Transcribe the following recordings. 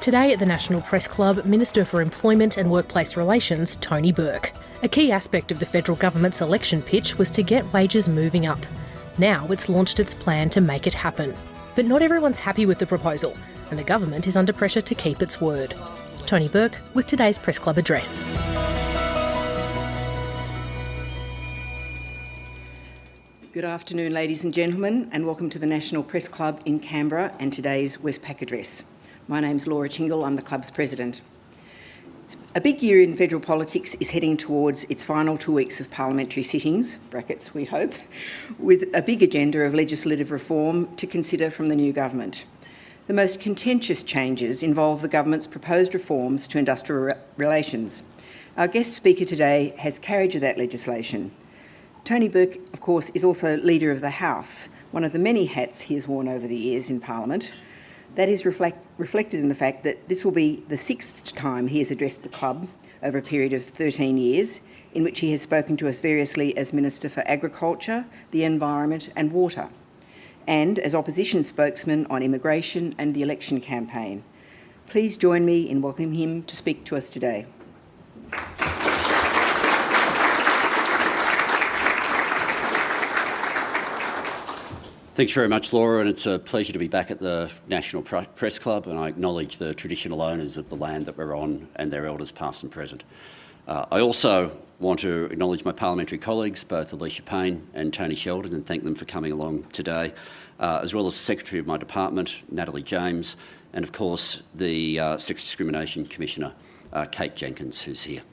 Today at the National Press Club, Minister for Employment and Workplace Relations, Tony Burke. A key aspect of the federal government's election pitch was to get wages moving up. Now it's launched its plan to make it happen. But not everyone's happy with the proposal, and the government is under pressure to keep its word. Tony Burke with today's Press Club address. Good afternoon, ladies and gentlemen, and welcome to the National Press Club in Canberra and today's Westpac address. My name's Laura Tingle, I'm the club's president. A big year in federal politics is heading towards its final 2 weeks of parliamentary sittings, brackets we hope, with a big agenda of legislative reform to consider from the new government. The most contentious changes involve the government's proposed reforms to industrial relations. Our guest speaker today has carriage of that legislation. Tony Burke, of course, is also Leader of the House, one of the many hats he has worn over the years in Parliament. That is reflected in the fact that this will be the 6th time he has addressed the club over a period of 13 years, in which he has spoken to us variously as Minister for Agriculture, the Environment and Water, and as opposition spokesman on immigration and the election campaign. Please join me in welcoming him to speak to us today. Thanks very much, Laura, and it's a pleasure to be back at the National Press Club, and I acknowledge the traditional owners of the land that we're on and their elders past and present. I also want to acknowledge my parliamentary colleagues, both Alicia Payne and Tony Sheldon, and thank them for coming along today, as well as the Secretary of my department, Natalie James, and of course the Sex Discrimination Commissioner, Kate Jenkins, who's here.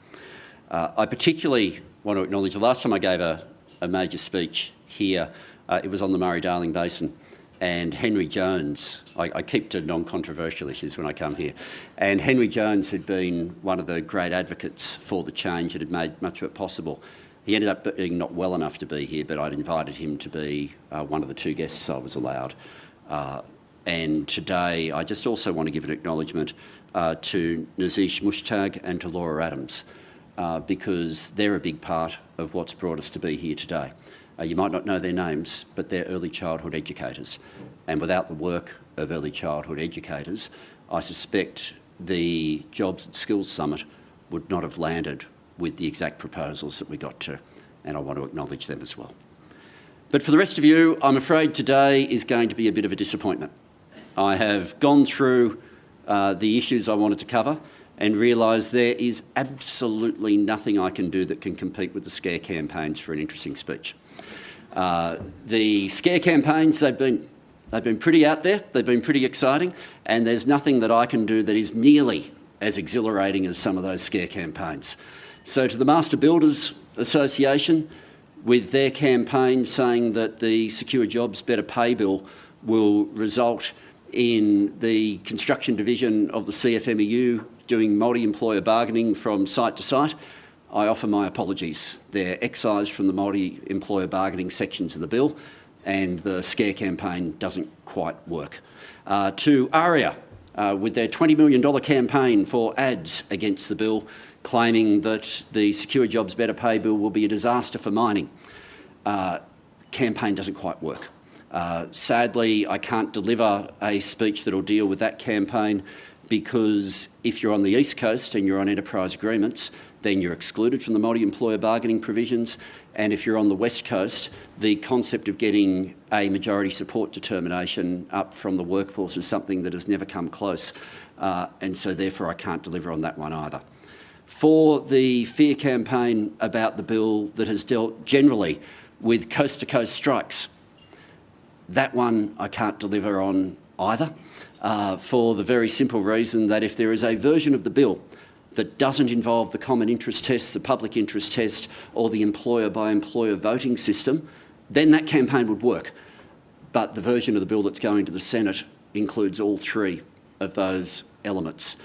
I particularly want to acknowledge the last time I gave a major speech here, it was on the Murray-Darling Basin, and Henry Jones, I keep to non-controversial issues when I come here, and Henry Jones, who'd been one of the great advocates for the change that had made much of it possible, he ended up being not well enough to be here, but I'd invited him to be one of the 2 guests I was allowed. And today I just also want to give an acknowledgement to Nazish Mushtag and to Laura Adams, because they're a big part of what's brought us to be here today. You might not know their names, but they're early childhood educators. And without the work of early childhood educators, I suspect the Jobs and Skills Summit would not have landed with the exact proposals that we got to, and I want to acknowledge them as well. But for the rest of you, I'm afraid today is going to be a bit of a disappointment. I have gone through the issues I wanted to cover and realised there is absolutely nothing I can do that can compete with the scare campaigns for an interesting speech. The scare campaigns, they've been pretty out there, they've been pretty exciting, and there's nothing that I can do that is nearly as exhilarating as some of those scare campaigns. So to the Master Builders Association, with their campaign saying that the Secure Jobs Better Pay Bill will result in the construction division of the CFMEU doing multi-employer bargaining from site to site, I offer my apologies. They're excised from the multi-employer bargaining sections of the bill, and the scare campaign doesn't quite work. To ARIA, with their $20 million campaign for ads against the bill, claiming that the Secure Jobs Better Pay Bill will be a disaster for mining. Campaign doesn't quite work. Sadly, I can't deliver a speech that will deal with that campaign, because if you're on the East Coast and you're on enterprise agreements, then you're excluded from the multi-employer bargaining provisions. And if you're on the West Coast, the concept of getting a majority support determination up from the workforce is something that has never come close. And so therefore I can't deliver on that one either. For the fear campaign about the bill that has dealt generally with coast-to-coast strikes, that one I can't deliver on either, for the very simple reason that if there is a version of the bill that doesn't involve the common interest test, the public interest test, or the employer-by-employer voting system, then that campaign would work. But the version of the bill that's going to the Senate includes all 3 of those elements.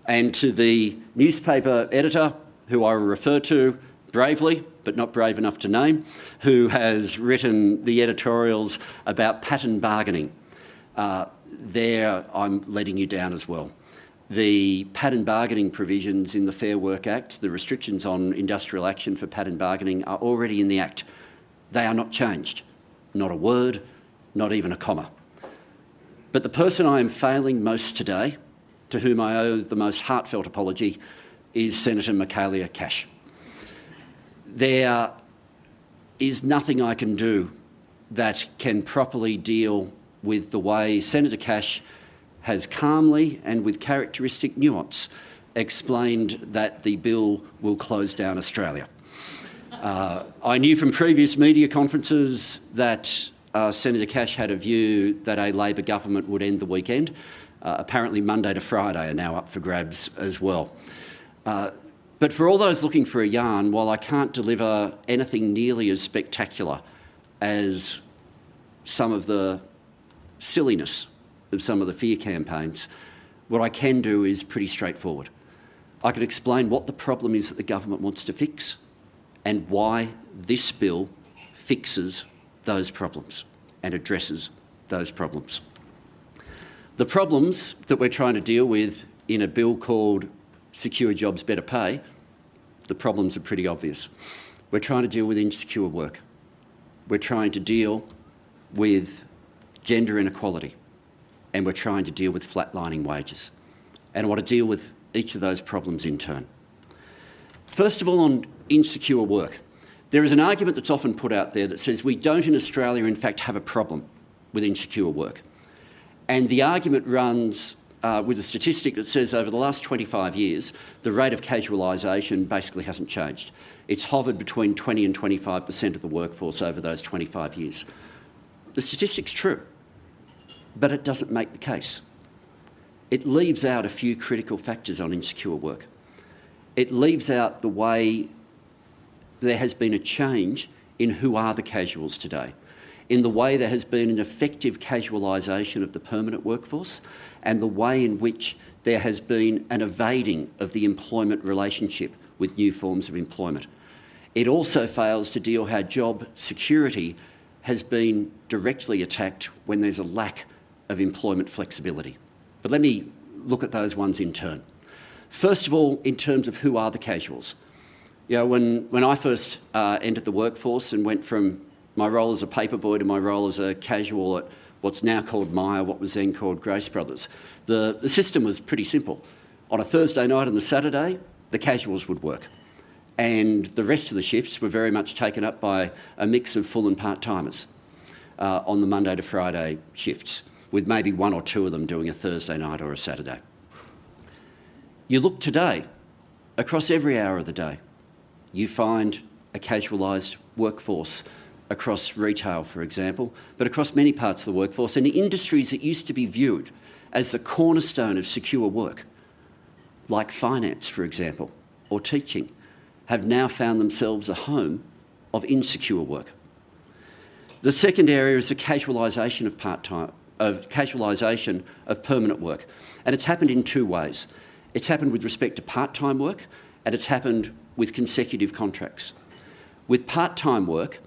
And to the newspaper editor, who I refer to bravely, but not brave enough to name, who has written the editorials about pattern bargaining, there I'm letting you down as well. The pattern bargaining provisions in the Fair Work Act, the restrictions on industrial action for pattern bargaining, are already in the Act. They are not changed. Not a word, not even a comma. But the person I am failing most today to whom I owe the most heartfelt apology, is Senator Michaelia Cash. There is nothing I can do that can properly deal with the way Senator Cash has calmly and with characteristic nuance explained that the bill will close down Australia. I knew from previous media conferences that Senator Cash had a view that a Labor government would end the weekend. Apparently Monday to Friday are now up for grabs as well. But for all those looking for a yarn, while I can't deliver anything nearly as spectacular as some of the silliness of some of the fear campaigns, what I can do is pretty straightforward. I can explain what the problem is that the government wants to fix and why this bill fixes those problems and addresses those problems. The problems that we're trying to deal with in a bill called Secure Jobs, Better Pay, the problems are pretty obvious. We're trying to deal with insecure work. We're trying to deal with gender inequality, and we're trying to deal with flatlining wages. And I want to deal with each of those problems in turn. First of all, on insecure work, there is an argument that's often put out there that says we don't in Australia in fact have a problem with insecure work. And the argument runs with a statistic that says over the last 25 years, the rate of casualisation basically hasn't changed. It's hovered between 20 and 25% of the workforce over those 25 years. The statistic's true, but it doesn't make the case. It leaves out a few critical factors on insecure work. It leaves out the way there has been a change in who are the casuals today, in the way there has been an effective casualisation of the permanent workforce, and the way in which there has been an evading of the employment relationship with new forms of employment. It also fails to deal how job security has been directly attacked when there's a lack of employment flexibility. But let me look at those ones in turn. First of all, in terms of who are the casuals. You know, when I first entered the workforce and went from my role as a paperboy to my role as a casual at what's now called Myer, what was then called Grace Brothers, the system was pretty simple. On a Thursday night and the Saturday, the casuals would work. And the rest of the shifts were very much taken up by a mix of full and part-timers on the Monday to Friday shifts, with maybe one or two of them doing a Thursday night or a Saturday. You look today, across every hour of the day, you find a casualised workforce across retail, for example, but across many parts of the workforce, and industries that used to be viewed as the cornerstone of secure work, like finance, for example, or teaching, have now found themselves a home of insecure work. The second area is the casualisation of permanent work, and it's happened in two ways. It's happened with respect to part-time work, and it's happened with consecutive contracts. With part-time work,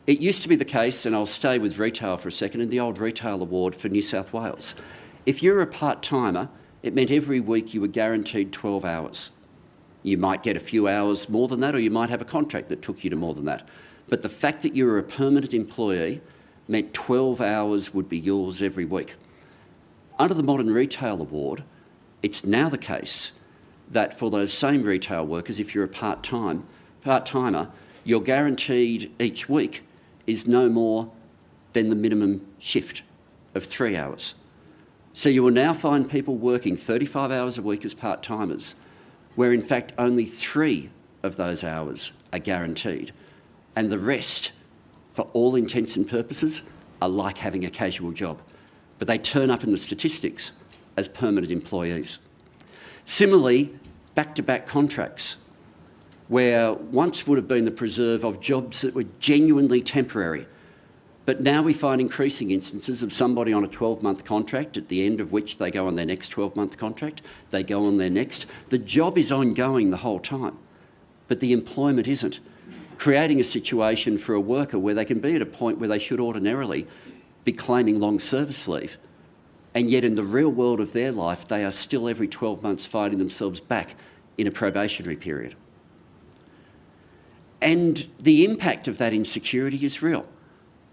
it used to be the case, and I'll stay with retail for a second, in the old Retail Award for New South Wales. If you're a part-timer, it meant every week you were guaranteed 12 hours. You might get a few hours more than that, or you might have a contract that took you to more than that. But the fact that you were a permanent employee meant 12 hours would be yours every week. Under the Modern Retail Award, it's now the case that for those same retail workers, if you're a part-timer, you're guaranteed each week is no more than the minimum shift of 3 hours. So you will now find people working 35 hours a week as part-timers, where in fact only 3 of those hours are guaranteed, and the rest, for all intents and purposes, are like having a casual job, but they turn up in the statistics as permanent employees. Similarly, back-to-back contracts, where once would have been the preserve of jobs that were genuinely temporary, but now we find increasing instances of somebody on a 12-month contract, at the end of which they go on their next 12-month contract, they go on their next. The job is ongoing the whole time, but the employment isn't, creating a situation for a worker where they can be at a point where they should ordinarily be claiming long service leave, and yet in the real world of their life, they are still every 12 months finding themselves back in a probationary period. And the impact of that insecurity is real.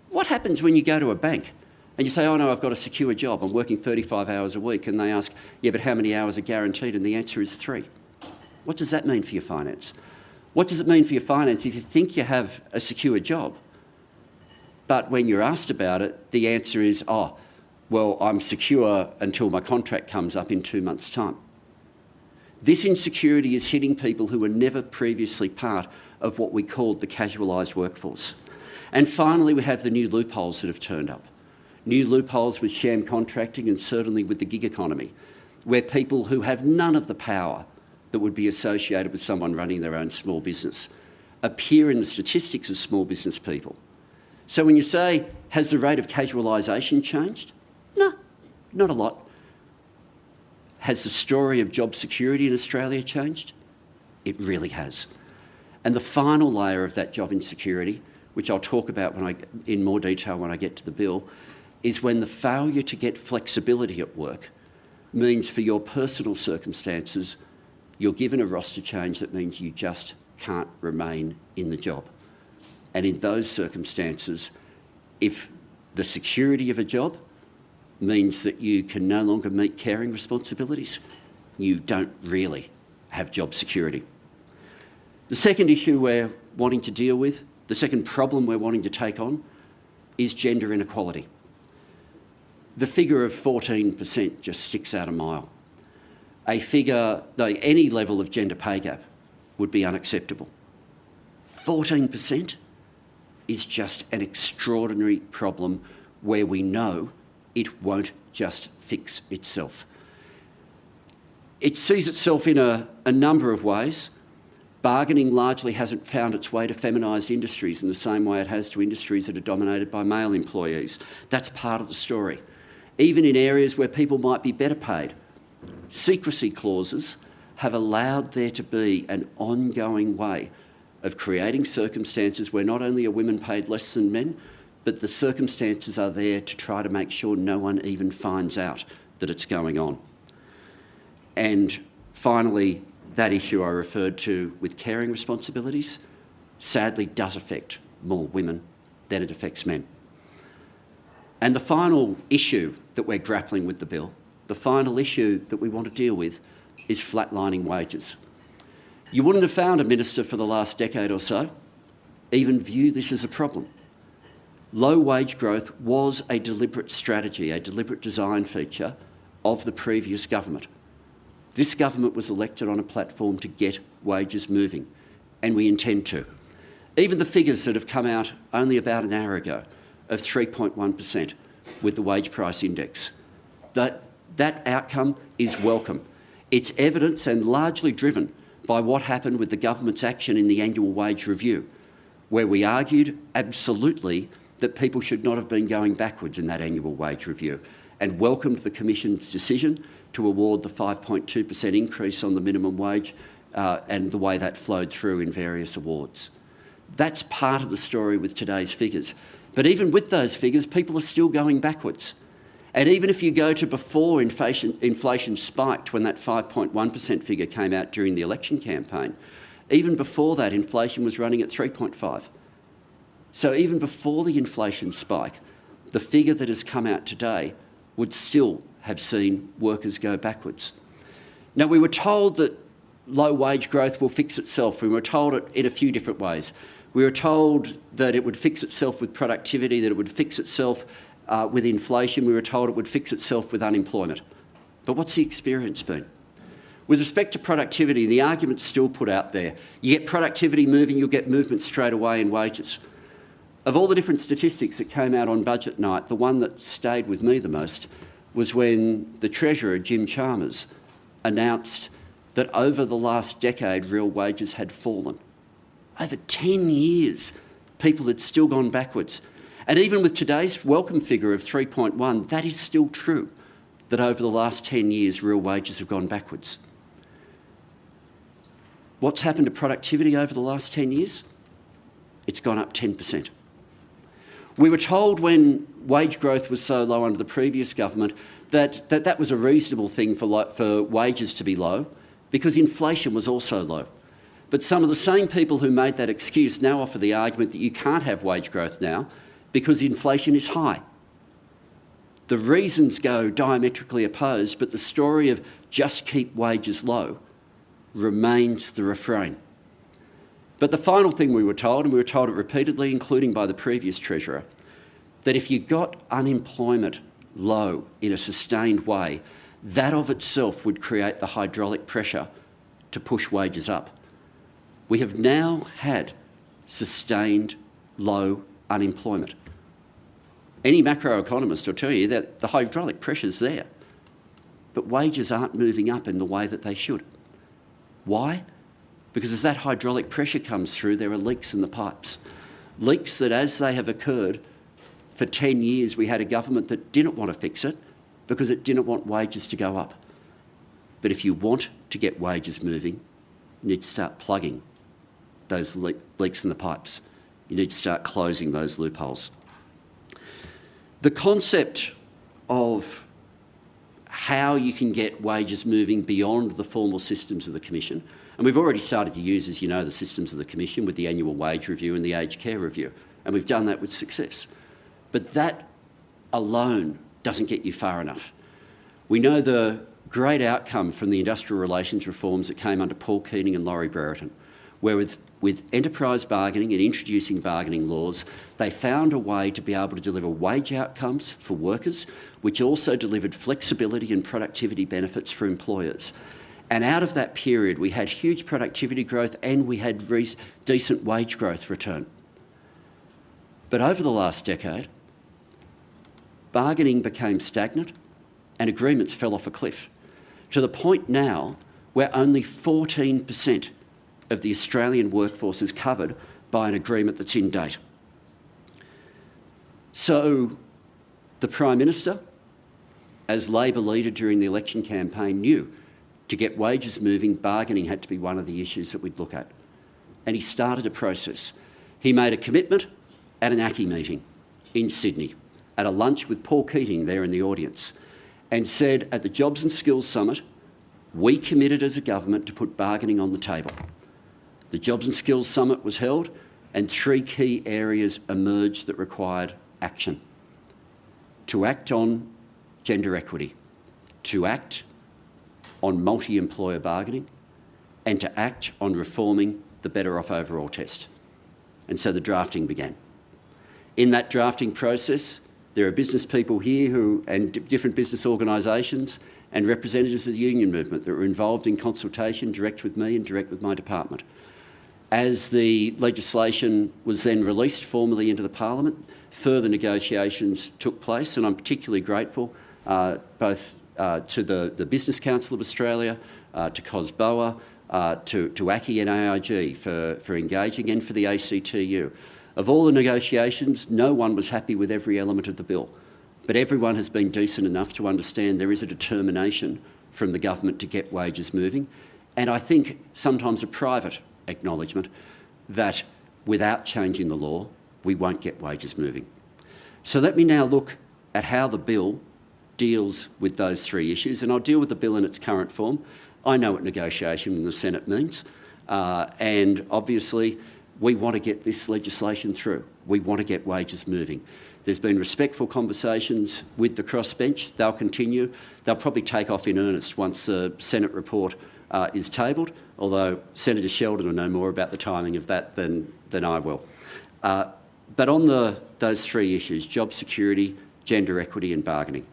What happens when you go to a bank And you say, oh no, I've got a secure job, I'm working 35 hours a week. And they ask, yeah, but how many hours are guaranteed? And the answer is 3. What does that mean for your finance? What does it mean for your finance if you think you have a secure job, but when you're asked about it, the answer is, oh, well, I'm secure until my contract comes up in 2 months' time. This insecurity is hitting people who were never previously part of what we called the casualised workforce. And finally, we have the new loopholes that have turned up. New loopholes with sham contracting and certainly with the gig economy, where people who have none of the power that would be associated with someone running their own small business appear in the statistics as small business people. So when you say, has the rate of casualisation changed? No, not a lot. Has the story of job security in Australia changed? It really has. And the final layer of that job insecurity, which I'll talk about in more detail when I get to the bill, is when the failure to get flexibility at work means for your personal circumstances, you're given a roster change that means you just can't remain in the job. And in those circumstances, if the security of a job means that you can no longer meet caring responsibilities, you don't really have job security. The second issue we're wanting to deal with, the second problem we're wanting to take on, is gender inequality. The figure of 14% just sticks out a mile. A figure, though any level of gender pay gap would be unacceptable. 14% is just an extraordinary problem where we know it won't just fix itself. It sees itself in a number of ways. Bargaining largely hasn't found its way to feminised industries in the same way it has to industries that are dominated by male employees. That's part of the story. Even in areas where people might be better paid, secrecy clauses have allowed there to be an ongoing way of creating circumstances where not only are women paid less than men, but the circumstances are there to try to make sure no one even finds out that it's going on. And finally, that issue I referred to with caring responsibilities sadly does affect more women than it affects men. And the final issue that we're grappling with the bill, the final issue that we want to deal with, is flatlining wages. You wouldn't have found a minister for the last decade or so even view this as a problem. Low wage growth was a deliberate strategy, a deliberate design feature of the previous government. This government was elected on a platform to get wages moving, and we intend to. Even the figures that have come out only about an hour ago of 3.1% with the wage price index, that outcome is welcome. It's evidence and largely driven by what happened with the government's action in the annual wage review, where we argued absolutely that people should not have been going backwards in that annual wage review, and welcomed the Commission's decision to award the 5.2% increase on the minimum wage and the way that flowed through in various awards. That's part of the story with today's figures. But even with those figures, people are still going backwards. And even if you go to before inflation spiked, when that 5.1% figure came out during the election campaign, even before that, inflation was running at 3.5%. So even before the inflation spike, the figure that has come out today would still have seen workers go backwards. Now, we were told that low wage growth will fix itself. We were told it in a few different ways. We were told that it would fix itself with productivity, that it would fix itself with inflation. We were told it would fix itself with unemployment. But what's the experience been? With respect to productivity, the argument's still put out there. You get productivity moving, you'll get movement straight away in wages. Of all the different statistics that came out on budget night, the one that stayed with me the most was when the Treasurer, Jim Chalmers, announced that over the last decade, real wages had fallen. Over 10 years, people had still gone backwards. And even with today's welcome figure of 3.1, that is still true, that over the last 10 years, real wages have gone backwards. What's happened to productivity over the last 10 years? It's gone up 10%. We were told when wage growth was so low under the previous government that was a reasonable thing for wages to be low because inflation was also low. But some of the same people who made that excuse now offer the argument that you can't have wage growth now because inflation is high. The reasons go diametrically opposed, but the story of just keep wages low remains the refrain. But the final thing we were told, and we were told it repeatedly, including by the previous Treasurer, that if you got unemployment low in a sustained way, that of itself would create the hydraulic pressure to push wages up. We have now had sustained low unemployment. Any macroeconomist will tell you that the hydraulic pressure's there, but wages aren't moving up in the way that they should. Why? Because as that hydraulic pressure comes through, there are leaks in the pipes. Leaks that, as they have occurred, for 10 years we had a government that didn't want to fix it because it didn't want wages to go up. But if you want to get wages moving, you need to start plugging those leaks in the pipes. You need to start closing those loopholes. The concept of how you can get wages moving beyond the formal systems of the Commission, and we've already started to use, as you know, the systems of the Commission with the annual wage review and the aged care review, and we've done that with success. But that alone doesn't get you far enough. We know the great outcome from the industrial relations reforms that came under Paul Keating and Laurie Brereton, where with enterprise bargaining and introducing bargaining laws, they found a way to be able to deliver wage outcomes for workers, which also delivered flexibility and productivity benefits for employers. And out of that period, we had huge productivity growth and we had decent wage growth return. But over the last decade, bargaining became stagnant and agreements fell off a cliff, to the point now where only 14% of the Australian workforce is covered by an agreement that's in date. So the Prime Minister, as Labor leader during the election campaign, knew to get wages moving, bargaining had to be one of the issues that we'd look at. And he started a process. He made a commitment at an ACCI meeting in Sydney, at a lunch with Paul Keating there in the audience, and said at the Jobs and Skills Summit, we committed as a government to put bargaining on the table. The Jobs and Skills Summit was held and 3 key areas emerged that required action. To act on gender equity, to act on multi-employer bargaining, and to act on reforming the Better Off Overall test. And so the drafting began. In that drafting process, there are business people here and different business organisations and representatives of the union movement that were involved in consultation direct with me and direct with my department. As the legislation was then released formally into the Parliament, further negotiations took place, and I'm particularly grateful both to the Business Council of Australia, to COSBOA, to ACCI and AIG for engaging, and for the ACTU. Of all the negotiations, no one was happy with every element of the bill, but everyone has been decent enough to understand there is a determination from the government to get wages moving, and I think sometimes a private acknowledgement that without changing the law, we won't get wages moving. So let me now look at how the bill deals with those 3 issues, and I'll deal with the bill in its current form. I know what negotiation in the Senate means, and obviously we want to get this legislation through. We want to get wages moving. There's been respectful conversations with the crossbench. They'll continue. They'll probably take off in earnest once the Senate report is tabled, although Senator Sheldon will know more about the timing of that than I will. But on those 3 issues, job security, gender equity and bargaining.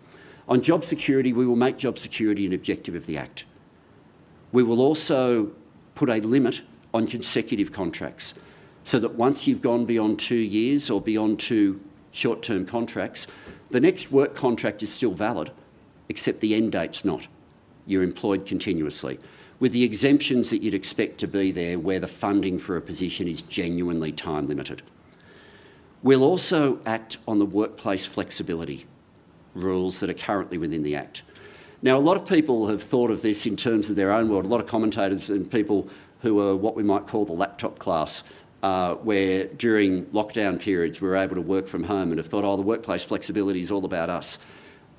On job security, we will make job security an objective of the Act. We will also put a limit on consecutive contracts so that once you've gone beyond 2 years or beyond 2 short-term contracts, the next work contract is still valid, except the end date's not. You're employed continuously, with the exemptions that you'd expect to be there where the funding for a position is genuinely time limited. We'll also act on the workplace flexibility rules that are currently within the Act. Now, a lot of people have thought of this in terms of their own world, a lot of commentators and people who are what we might call the laptop class, where during lockdown periods we were able to work from home and have thought, oh, the workplace flexibility is all about us.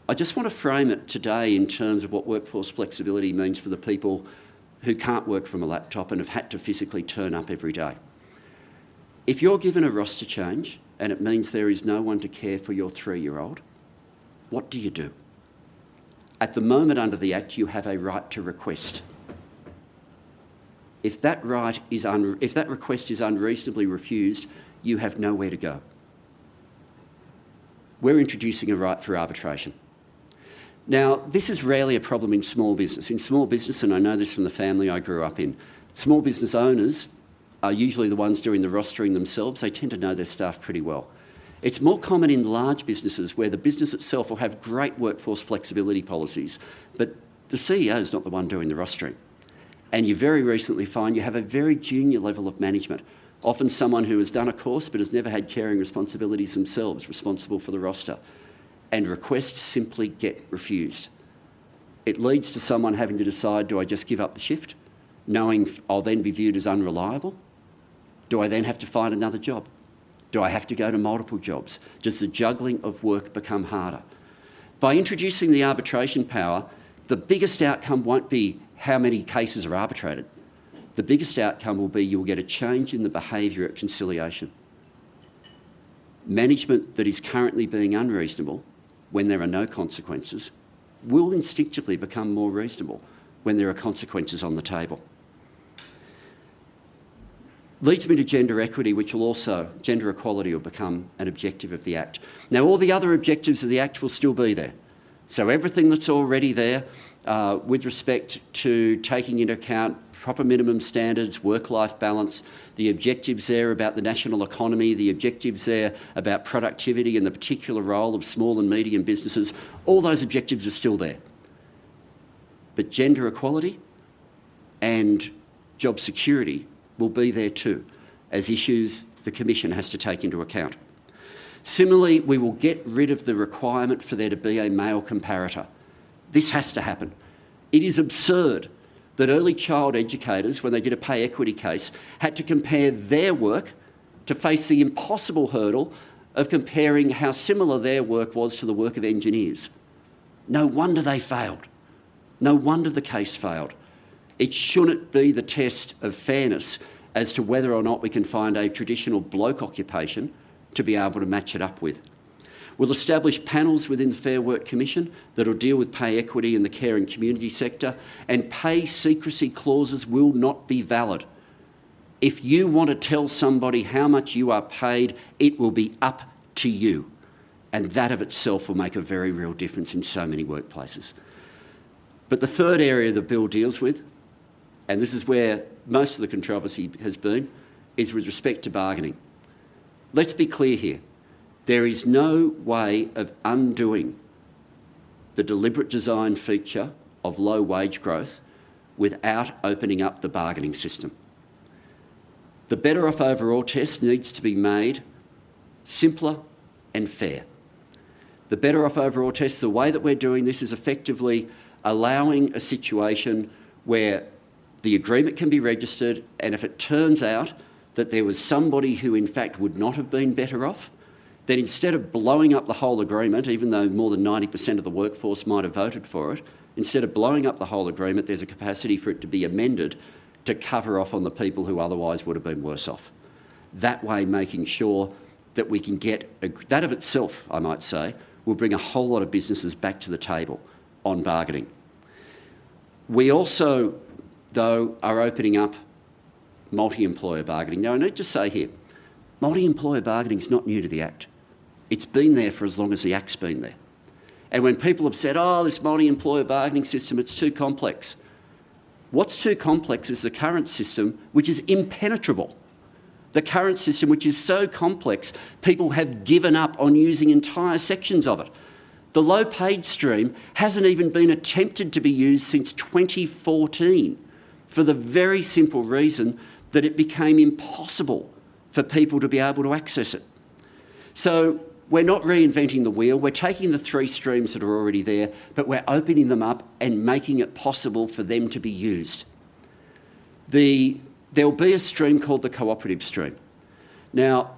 I just want to frame it today in terms of what workforce flexibility means for the people who can't work from a laptop and have had to physically turn up every day. If you're given a roster change and it means there is no one to care for your 3-year-old, what do you do? At the moment under the Act, you have a right to request. If that request is unreasonably refused, you have nowhere to go. We're introducing a right for arbitration. Now, this is rarely a problem in small business. In small business, and I know this from the family I grew up in, small business owners are usually the ones doing the rostering themselves. They tend to know their staff pretty well. It's more common in large businesses where the business itself will have great workforce flexibility policies, but the CEO is not the one doing the rostering. And you very recently find you have a very junior level of management, often someone who has done a course but has never had caring responsibilities themselves, responsible for the roster. And requests simply get refused. It leads to someone having to decide, do I just give up the shift, knowing I'll then be viewed as unreliable? Do I then have to find another job? Do I have to go to multiple jobs? Does the juggling of work become harder? By introducing the arbitration power, the biggest outcome won't be how many cases are arbitrated. The biggest outcome will be you'll get a change in the behaviour at conciliation. Management that is currently being unreasonable when there are no consequences will instinctively become more reasonable when there are consequences on the table. Leads me to gender equity, which will also, gender equality will become an objective of the Act. Now, all the other objectives of the Act will still be there. So everything that's already there with respect to taking into account proper minimum standards, work-life balance, the objectives there about the national economy, the objectives there about productivity and the particular role of small and medium businesses, all those objectives are still there. But gender equality and job security will be there too, as issues the Commission has to take into account. Similarly, we will get rid of the requirement for there to be a male comparator. This has to happen. It is absurd that early child educators, when they did a pay equity case, had to compare their work to face the impossible hurdle of comparing how similar their work was to the work of engineers. No wonder they failed. No wonder the case failed. It shouldn't be the test of fairness as to whether or not we can find a traditional bloke occupation to be able to match it up with. We'll establish panels within the Fair Work Commission that will deal with pay equity in the care and community sector, and pay secrecy clauses will not be valid. If you want to tell somebody how much you are paid, it will be up to you. And that of itself will make a very real difference in so many workplaces. But the third area the bill deals with, and this is where most of the controversy has been, is with respect to bargaining. Let's be clear here. There is no way of undoing the deliberate design feature of low wage growth without opening up the bargaining system. The Better Off Overall test needs to be made simpler and fair. The Better Off Overall test, the way that we're doing this is effectively allowing a situation where the agreement can be registered, and if it turns out that there was somebody who in fact would not have been better off, then instead of blowing up the whole agreement, even though more than 90% of the workforce might have voted for it, instead of blowing up the whole agreement, there's a capacity for it to be amended to cover off on the people who otherwise would have been worse off. That way, making sure that we can get, that of itself, I might say, will bring a whole lot of businesses back to the table on bargaining. We also, though, are opening up multi-employer bargaining. Now, I need to say here, multi-employer bargaining is not new to the Act. It's been there for as long as the Act's been there. And when people have said, oh, this multi-employer bargaining system, it's too complex. What's too complex is the current system, which is impenetrable. The current system, which is so complex, people have given up on using entire sections of it. The low-paid stream hasn't even been attempted to be used since 2014 for the very simple reason that it became impossible for people to be able to access it. So we're not reinventing the wheel. We're taking the three streams that are already there, but we're opening them up and making it possible for them to be used. There'll be a stream called the cooperative stream. Now,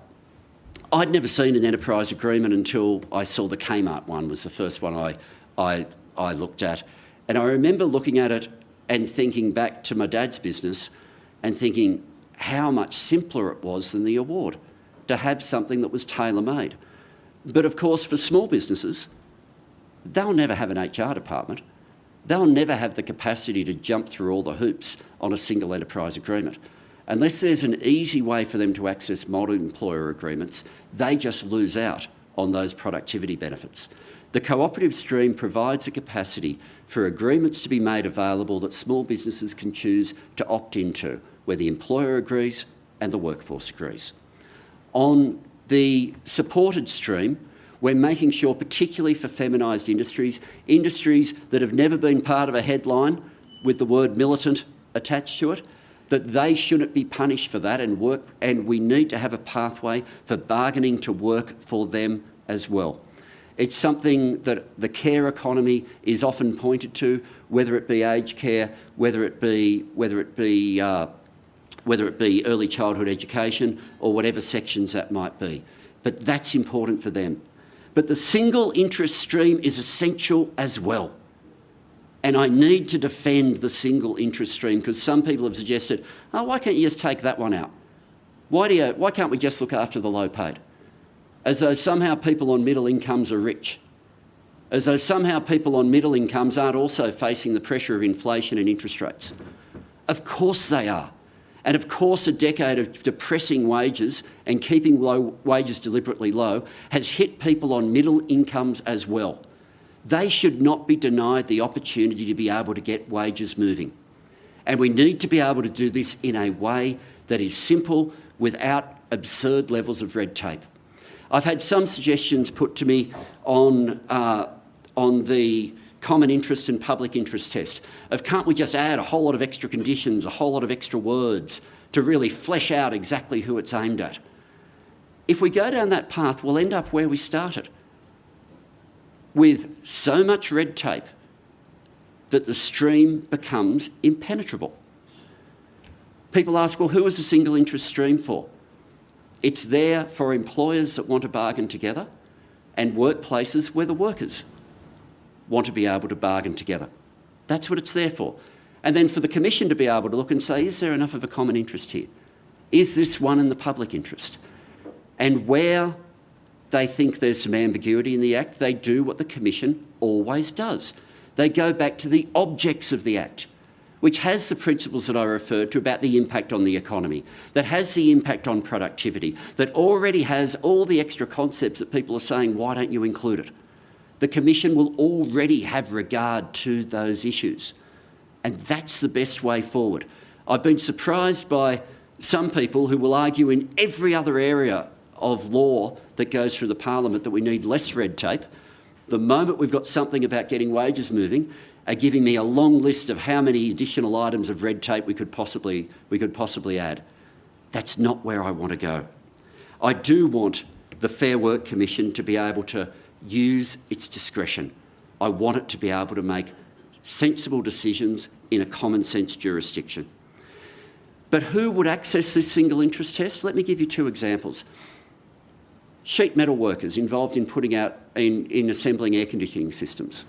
I'd never seen an enterprise agreement until I saw the Kmart one, was the first one I looked at. And I remember looking at it and thinking back to my dad's business and thinking how much simpler it was than the award to have something that was tailor-made. But of course, for small businesses, they'll never have an HR department. They'll never have the capacity to jump through all the hoops on a single enterprise agreement. Unless there's an easy way for them to access multi-employer agreements, they just lose out on those productivity benefits. The cooperative stream provides a capacity for agreements to be made available that small businesses can choose to opt into, where the employer agrees and the workforce agrees. On the supported stream, we're making sure, particularly for feminised industries, industries that have never been part of a headline with the word militant attached to it, that they shouldn't be punished for that, and we need to have a pathway for bargaining to work for them as well. It's something that the care economy is often pointed to, whether it be aged care, whether it be early childhood education, or whatever sections that might be. But that's important for them. But the single interest stream is essential as well. And I need to defend the single interest stream, because some people have suggested, oh, why can't you just take that one out? Why can't we just look after the low paid? As though somehow people on middle incomes are rich. As though somehow people on middle incomes aren't also facing the pressure of inflation and interest rates. Of course they are. And of course a decade of depressing wages and keeping wages deliberately low has hit people on middle incomes as well. They should not be denied the opportunity to be able to get wages moving. And we need to be able to do this in a way that is simple without absurd levels of red tape. I've had some suggestions put to me on the common interest and public interest test of, can't we just add a whole lot of extra conditions, a whole lot of extra words to really flesh out exactly who it's aimed at? If we go down that path, we'll end up where we started, with so much red tape that the stream becomes impenetrable. People ask, well, who is the single interest stream for? It's there for employers that want to bargain together and workplaces where the workers want to be able to bargain together. That's what it's there for. And then for the Commission to be able to look and say, is there enough of a common interest here? Is this one in the public interest? And where they think there's some ambiguity in the Act, they do what the Commission always does. They go back to the objects of the Act, which has the principles that I referred to about the impact on the economy, that has the impact on productivity, that already has all the extra concepts that people are saying, why don't you include it? The Commission will already have regard to those issues. And that's the best way forward. I've been surprised by some people who will argue in every other area of law that goes through the Parliament that we need less red tape. The moment we've got something about getting wages moving, are giving me a long list of how many additional items of red tape we could possibly add. That's not where I want to go. I do want the Fair Work Commission to be able to use its discretion. I want it to be able to make sensible decisions in a common sense jurisdiction. But who would access this single interest test? Let me give you two examples. Sheet metal workers involved in putting out in assembling air conditioning systems.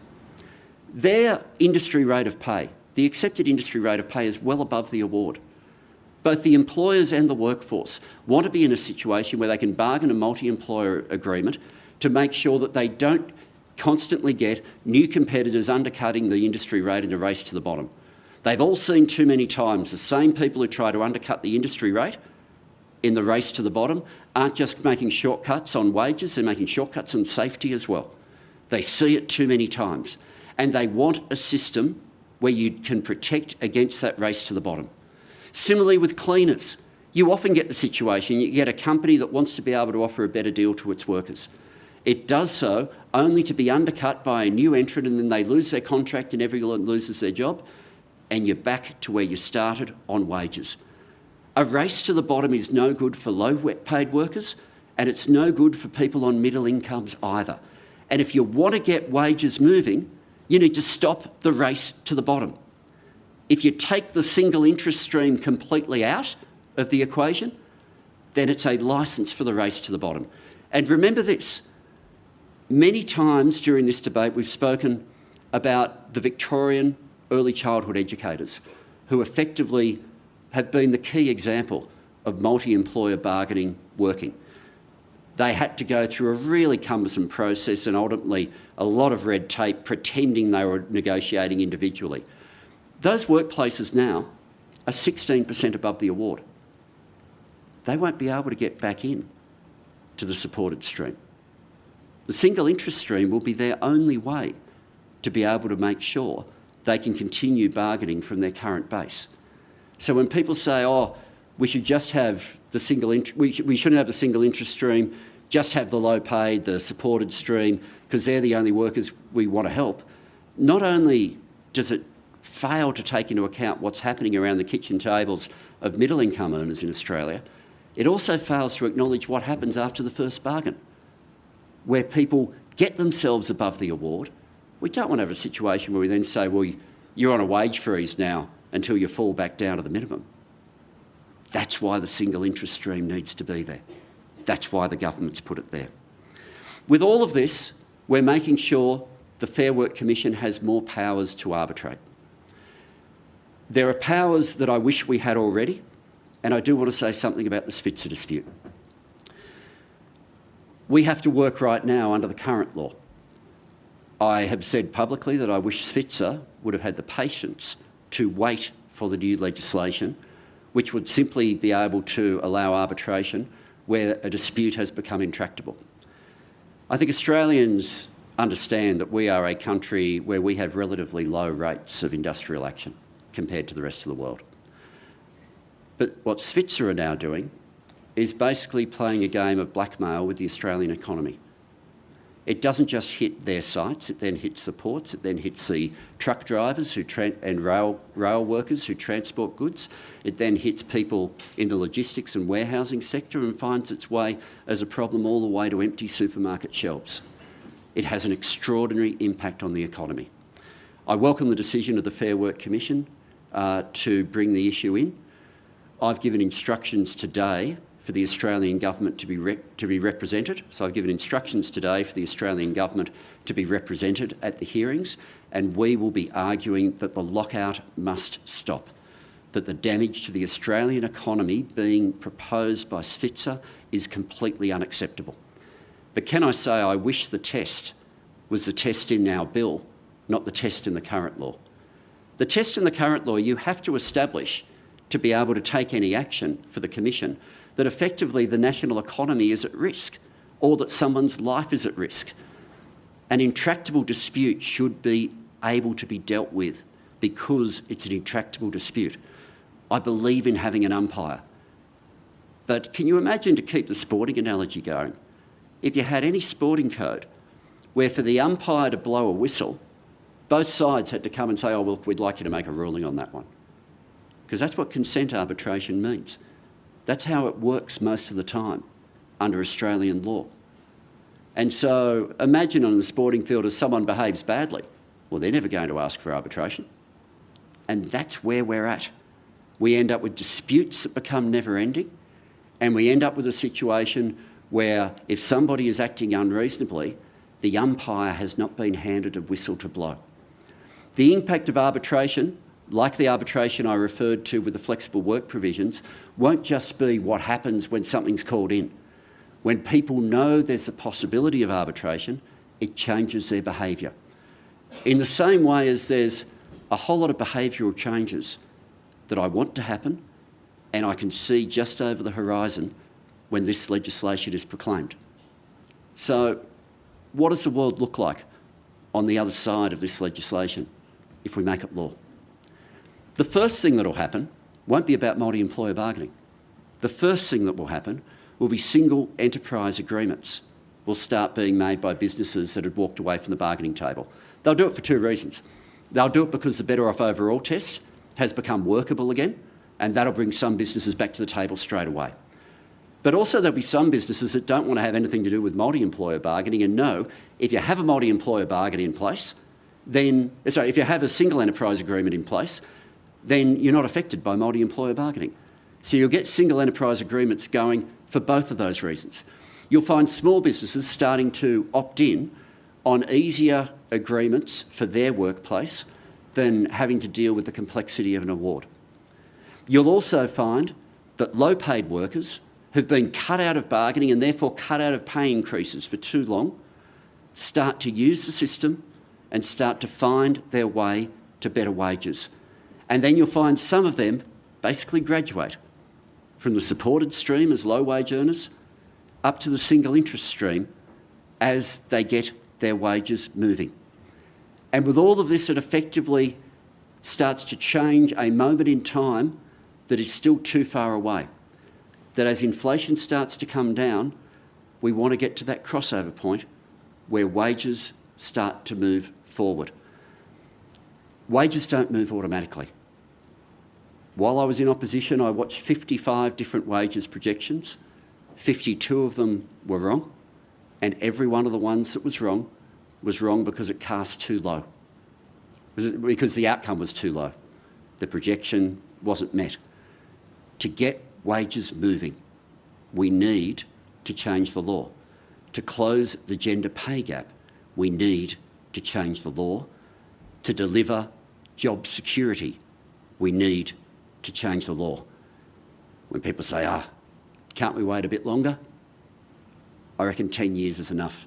Their industry rate of pay, the accepted industry rate of pay, is well above the award. Both the employers and the workforce want to be in a situation where they can bargain a multi-employer agreement to make sure that they don't constantly get new competitors undercutting the industry rate in a race to the bottom. They've all seen too many times the same people who try to undercut the industry rate in the race to the bottom aren't just making shortcuts on wages, they're making shortcuts on safety as well. They see it too many times. And they want a system where you can protect against that race to the bottom. Similarly with cleaners, you often get the situation, you get a company that wants to be able to offer a better deal to its workers. It does so only to be undercut by a new entrant, and then they lose their contract and everyone loses their job, and you're back to where you started on wages. A race to the bottom is no good for low-paid workers, and it's no good for people on middle incomes either. And if you want to get wages moving, you need to stop the race to the bottom. If you take the single interest stream completely out of the equation, then it's a licence for the race to the bottom. And remember this, many times during this debate we've spoken about the Victorian early childhood educators who effectively have been the key example of multi-employer bargaining working. They had to go through a really cumbersome process and ultimately a lot of red tape pretending they were negotiating individually. Those workplaces now are 16% above the award. They won't be able to get back in to the supported stream. The single interest stream will be their only way to be able to make sure they can continue bargaining from their current base. So when people say, oh, we should just have the we shouldn't have the single interest stream, just have the low paid, the supported stream, because they're the only workers we want to help, not only does it fail to take into account what's happening around the kitchen tables of middle income earners in Australia, it also fails to acknowledge what happens after the first bargain, where people get themselves above the award. We don't want to have a situation where we then say, well, you're on a wage freeze now until you fall back down to the minimum. That's why the single interest stream needs to be there. That's why the government's put it there. With all of this, we're making sure the Fair Work Commission has more powers to arbitrate. There are powers that I wish we had already, and I do want to say something about the Svitzer dispute. We have to work right now under the current law. I have said publicly that I wish Svitzer would have had the patience to wait for the new legislation, which would simply be able to allow arbitration where a dispute has become intractable. I think Australians understand that we are a country where we have relatively low rates of industrial action compared to the rest of the world. But what Svitzer are now doing is basically playing a game of blackmail with the Australian economy. It doesn't just hit their sites, it then hits the ports, it then hits the truck drivers and rail workers who transport goods. It then hits people in the logistics and warehousing sector and finds its way as a problem all the way to empty supermarket shelves. It has an extraordinary impact on the economy. I welcome the decision of the Fair Work Commission to bring the issue in. I've given instructions today for the Australian government to be represented. So I've given instructions today for the Australian government to be represented at the hearings, and we will be arguing that the lockout must stop, that the damage to the Australian economy being proposed by Svitzer is completely unacceptable. But can I say I wish the test was the test in our bill, not the test in the current law. The test in the current law you have to establish to be able to take any action for the Commission that effectively the national economy is at risk or that someone's life is at risk. An intractable dispute should be able to be dealt with because it's an intractable dispute. I believe in having an umpire. But can you imagine, to keep the sporting analogy going, if you had any sporting code where for the umpire to blow a whistle, both sides had to come and say, oh, well, we'd like you to make a ruling on that one. Because that's what consent arbitration means. That's how it works most of the time under Australian law. And so imagine on the sporting field if someone behaves badly, well, they're never going to ask for arbitration. And that's where we're at. We end up with disputes that become never-ending, and we end up with a situation where if somebody is acting unreasonably, the umpire has not been handed a whistle to blow. The impact of arbitration, like the arbitration I referred to with the flexible work provisions, won't just be what happens when something's called in. When people know there's a possibility of arbitration, it changes their behaviour. In the same way as there's a whole lot of behavioural changes that I want to happen and I can see just over the horizon when this legislation is proclaimed. So what does the world look like on the other side of this legislation if we make it law? The first thing that will happen won't be about multi-employer bargaining. The first thing that will happen will be single enterprise agreements will start being made by businesses that had walked away from the bargaining table. They'll do it for two reasons. They'll do it because the Better Off Overall test has become workable again, and that'll bring some businesses back to the table straight away. But also there'll be some businesses that don't want to have anything to do with multi-employer bargaining and know if you have a multi-employer bargain in place, then, if you have a single enterprise agreement in place, then you're not affected by multi-employer bargaining. So you'll get single enterprise agreements going for both of those reasons. You'll find small businesses starting to opt in on easier agreements for their workplace than having to deal with the complexity of an award. You'll also find that low-paid workers who've been cut out of bargaining and therefore cut out of pay increases for too long start to use the system and start to find their way to better wages. And then you'll find some of them basically graduate from the supported stream as low-wage earners up to the single interest stream as they get their wages moving. And with all of this, it effectively starts to change a moment in time that is still too far away. That as inflation starts to come down, we want to get to that crossover point where wages start to move forward. Wages don't move automatically. While I was in opposition, I watched 55 different wages projections. 52 of them were wrong, and every one of the ones that was wrong because it cast too low, because the outcome was too low. The projection wasn't met. To get wages moving, we need to change the law. To close the gender pay gap, we need to change the law. To deliver job security, we need to change the law. When people say, can't we wait a bit longer? I reckon 10 years is enough.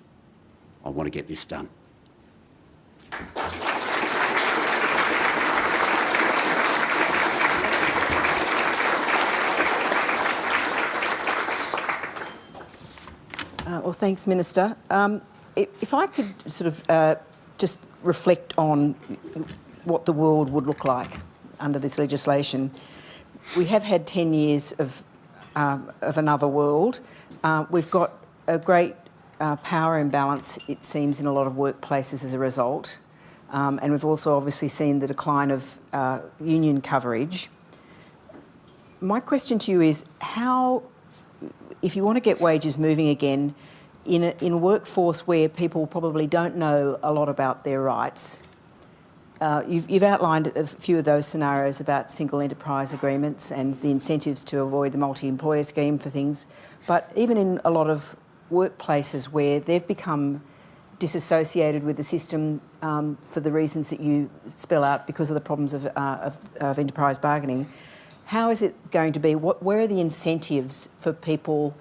I want to get this done. Well, thanks, Minister. If I could sort of just reflect on what the world would look like under this legislation. We have had 10 years of another world. We've got a great power imbalance, it seems, in a lot of workplaces as a result. And we've also obviously seen the decline of union coverage. My question to you is how, if you want to get wages moving again, in a workforce where people probably don't know a lot about their rights, you've outlined a few of those scenarios about single enterprise agreements and the incentives to avoid the multi-employer scheme for things. But even in a lot of workplaces where they've become disassociated with the system for the reasons that you spell out because of the problems of enterprise bargaining, how is it going to be? Where are the incentives for people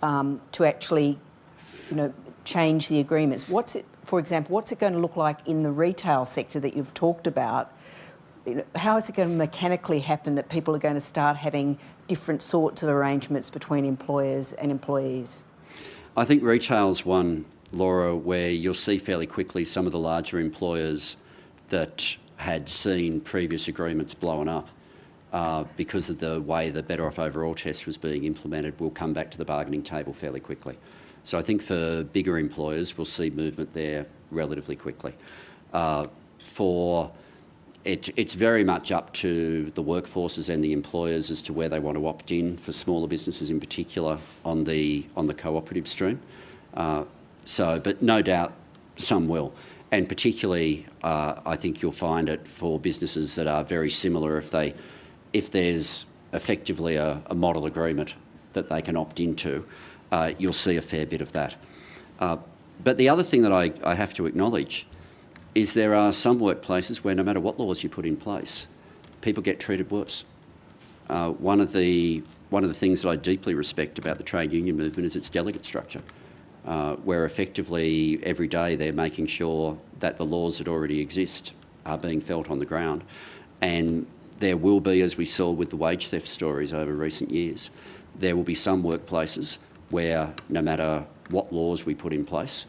to actually, change the agreements? For example, what's it going to look like in the retail sector that you've talked about? How is it going to mechanically happen that people are going to start having different sorts of arrangements between employers and employees? I think retail's one, Laura, where you'll see fairly quickly some of the larger employers that had seen previous agreements blown up because of the way the Better Off Overall test was being implemented will come back to the bargaining table fairly quickly. So I think for bigger employers, we'll see movement there relatively quickly. It's very much up to the workforces and the employers as to where they want to opt in, for smaller businesses in particular, on the cooperative stream. But no doubt some will. And particularly, I think you'll find it for businesses that are very similar if there's effectively a model agreement that they can opt into, you'll see a fair bit of that. But the other thing that I have to acknowledge is there are some workplaces where no matter what laws you put in place, people get treated worse. One of the things that I deeply respect about the trade union movement is its delegate structure, where effectively every day they're making sure that the laws that already exist are being felt on the ground. And there will be, as we saw with the wage theft stories over recent years, there will be some workplaces where no matter what laws we put in place,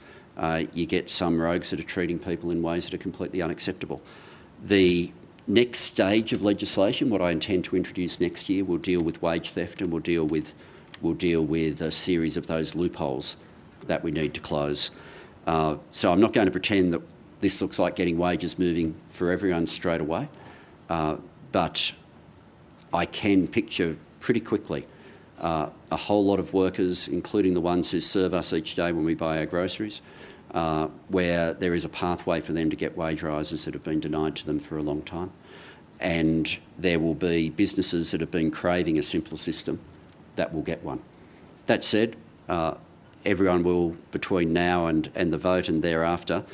you get some rogues that are treating people in ways that are completely unacceptable. The next stage of legislation, what I intend to introduce next year, will deal with wage theft and will deal with a series of those loopholes that we need to close. So I'm not going to pretend that this looks like getting wages moving for everyone straight away, but I can picture pretty quickly a whole lot of workers, including the ones who serve us each day when we buy our groceries, where there is a pathway for them to get wage rises that have been denied to them for a long time. And there will be businesses that have been craving a simpler system that will get one. That said, everyone will, between now and the vote and thereafter,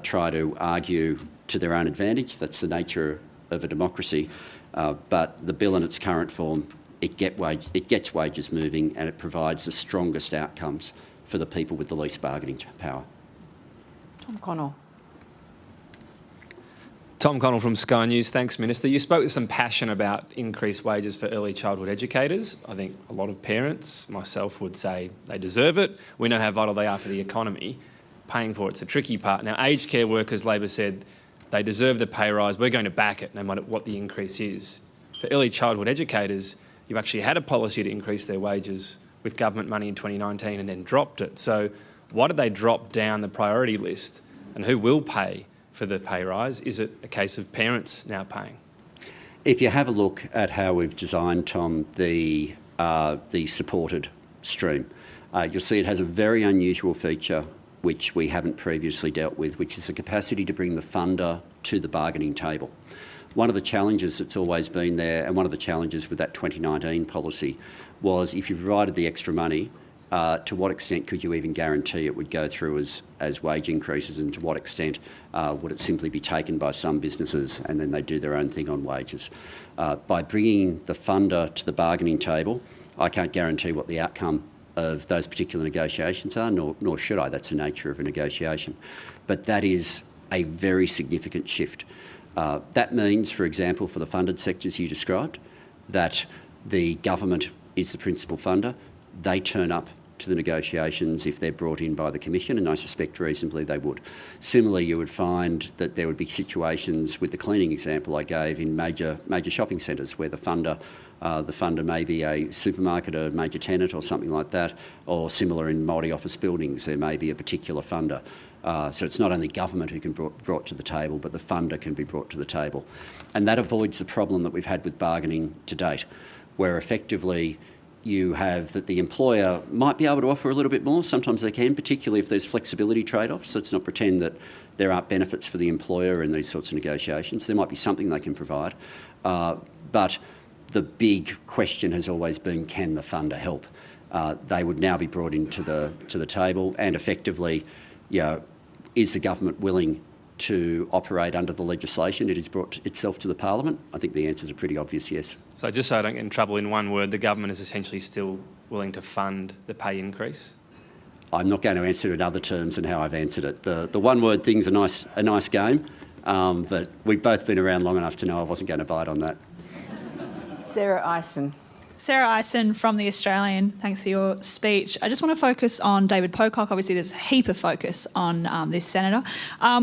try to argue to their own advantage. That's the nature of a democracy. But the bill in its current form it gets wages moving, and it provides the strongest outcomes for the people with the least bargaining power. Tom Connell. Tom Connell from Sky News. Thanks, Minister. You spoke with some passion about increased wages for early childhood educators. I think a lot of parents, myself, would say they deserve it. We know how vital they are for the economy. Paying for it's the tricky part. Now, aged care workers, Labor said they deserve the pay rise. We're going to back it no matter what the increase is. For early childhood educators, you've actually had a policy to increase their wages with government money in 2019 and then dropped it. So why did they drop down the priority list, and who will pay for the pay rise? Is it a case of parents now paying? If you have a look at how we've designed, Tom, the supported stream, you'll see it has a very unusual feature which we haven't previously dealt with, which is the capacity to bring the funder to the bargaining table. One of the challenges that's always been there, and one of the challenges with that 2019 policy, was if you provided the extra money, to what extent could you even guarantee it would go through as wage increases, and to what extent would it simply be taken by some businesses and then they do their own thing on wages? By bringing the funder to the bargaining table, I can't guarantee what the outcome of those particular negotiations are, nor should I. That's the nature of a negotiation. But that is a very significant shift. That means, for example, for the funded sectors you described, that the government is the principal funder. They turn up to the negotiations if they're brought in by the Commission, and I suspect reasonably they would. Similarly, you would find that there would be situations, with the cleaning example I gave, in major shopping centres where the funder may be a supermarket, a major tenant or something like that, or similar in multi-office buildings, there may be a particular funder. So it's not only government who can be brought to the table, but the funder can be brought to the table. And that avoids the problem that we've had with bargaining to date, where effectively you have that the employer might be able to offer a little bit more. Sometimes they can, particularly if there's flexibility trade-offs. Let's not pretend that there aren't benefits for the employer in these sorts of negotiations. There might be something they can provide. But the big question has always been, can the funder help? They would now be brought into the table, and effectively, is the government willing to operate under the legislation it has brought itself to the Parliament? I think the answer is a pretty obvious yes. So just so I don't get in trouble, in one word, the government is essentially still willing to fund the pay increase? I'm not going to answer it in other terms than how I've answered it. The one-word thing's a nice game, but we've both been around long enough to know I wasn't going to bite on that. Sarah Ison. Sarah Ison from The Australian. Thanks for your speech. I just want to focus on David Pocock. Obviously, there's a heap of focus on this senator.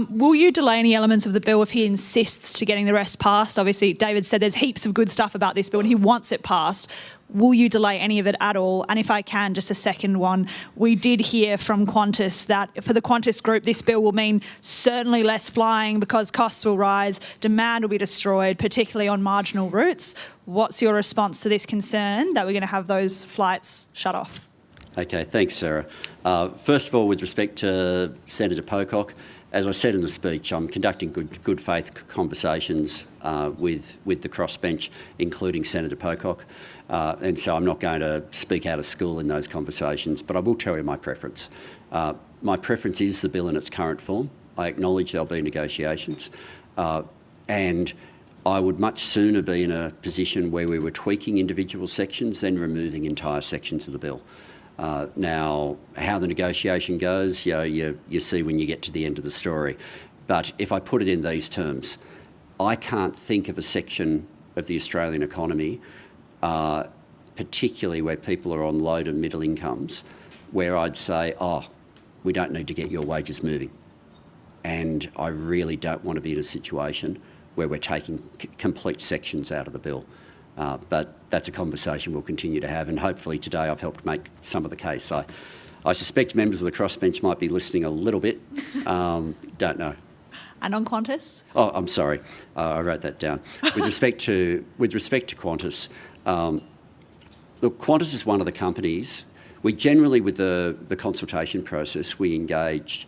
Will you delay any elements of the bill if he insists to getting the rest passed? Obviously, David said there's heaps of good stuff about this bill and he wants it passed. Will you delay any of it at all? And if I can, just a second one, we did hear from Qantas that for the Qantas group, this bill will mean certainly less flying because costs will rise, demand will be destroyed, particularly on marginal routes. What's your response to this concern that we're going to have those flights shut off? Okay, thanks, Sarah. First of all, with respect to Senator Pocock, as I said in the speech, I'm conducting good faith conversations with the crossbench, including Senator Pocock, and so I'm not going to speak out of school in those conversations, but I will tell you my preference. My preference is the bill in its current form. I acknowledge there'll be negotiations, and I would much sooner be in a position where we were tweaking individual sections than removing entire sections of the bill. Now, how the negotiation goes, you see when you get to the end of the story. But if I put it in these terms, I can't think of a section of the Australian economy, particularly where people are on low to middle incomes, where I'd say, we don't need to get your wages moving. And I really don't want to be in a situation where we're taking complete sections out of the bill. But that's a conversation we'll continue to have, and hopefully today I've helped make some of the case. I suspect members of the crossbench might be listening a little bit. Don't know. And on Qantas? Oh, I'm sorry. I wrote that down. With respect to Qantas, look, Qantas is one of the companies. We generally, with the consultation process, we engage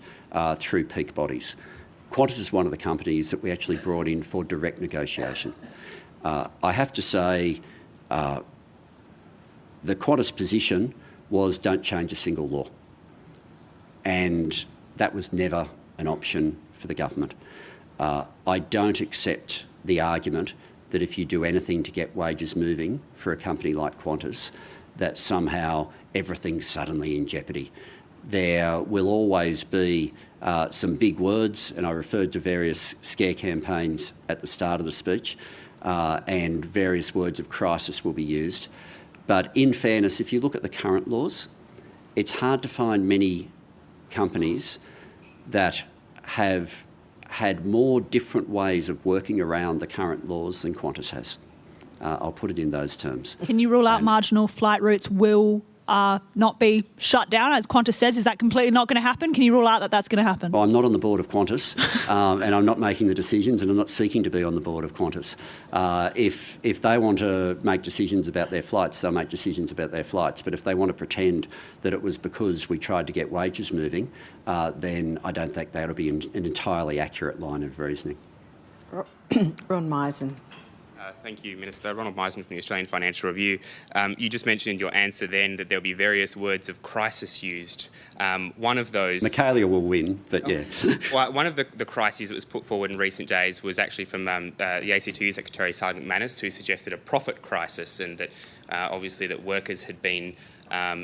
through peak bodies. Qantas is one of the companies that we actually brought in for direct negotiation. I have to say, the Qantas position was don't change a single law. And that was never an option for the government. I don't accept the argument that if you do anything to get wages moving for a company like Qantas, that somehow everything's suddenly in jeopardy. There will always be some big words, and I referred to various scare campaigns at the start of the speech, and various words of crisis will be used. But in fairness, if you look at the current laws, it's hard to find many companies that have had more different ways of working around the current laws than Qantas has. I'll put it in those terms. Can you rule out marginal flight routes will not be shut down, as Qantas says? Is that completely not going to happen? Can you rule out that that's going to happen? Well, I'm not on the board of Qantas, and I'm not making the decisions, and I'm not seeking to be on the board of Qantas. If they want to make decisions about their flights, they'll make decisions about their flights. But if they want to pretend that it was because we tried to get wages moving, then I don't think that'll be an entirely accurate line of reasoning. Ron Meisen. Thank you, Minister. Ronald Meisen from the Australian Financial Review. You just mentioned in your answer then that there'll be various words of crisis used. One of those... Michaelia will win, but yeah. Well, one of the crises that was put forward in recent days was actually from the ACTU Secretary Sergeant McManus, who suggested a profit crisis, and that obviously that workers had been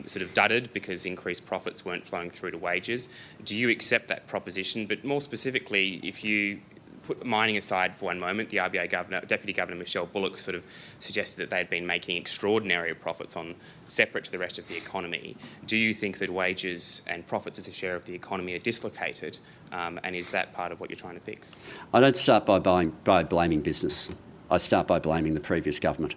sort of dudded because increased profits weren't flowing through to wages. Do you accept that proposition? But more specifically, if you put mining aside for one moment, the RBA Governor, Deputy Governor Michelle Bullock sort of suggested that they'd been making extraordinary profits on separate to the rest of the economy. Do you think that wages and profits as a share of the economy are dislocated, and is that part of what you're trying to fix? I don't start by blaming business. I start by blaming the previous government.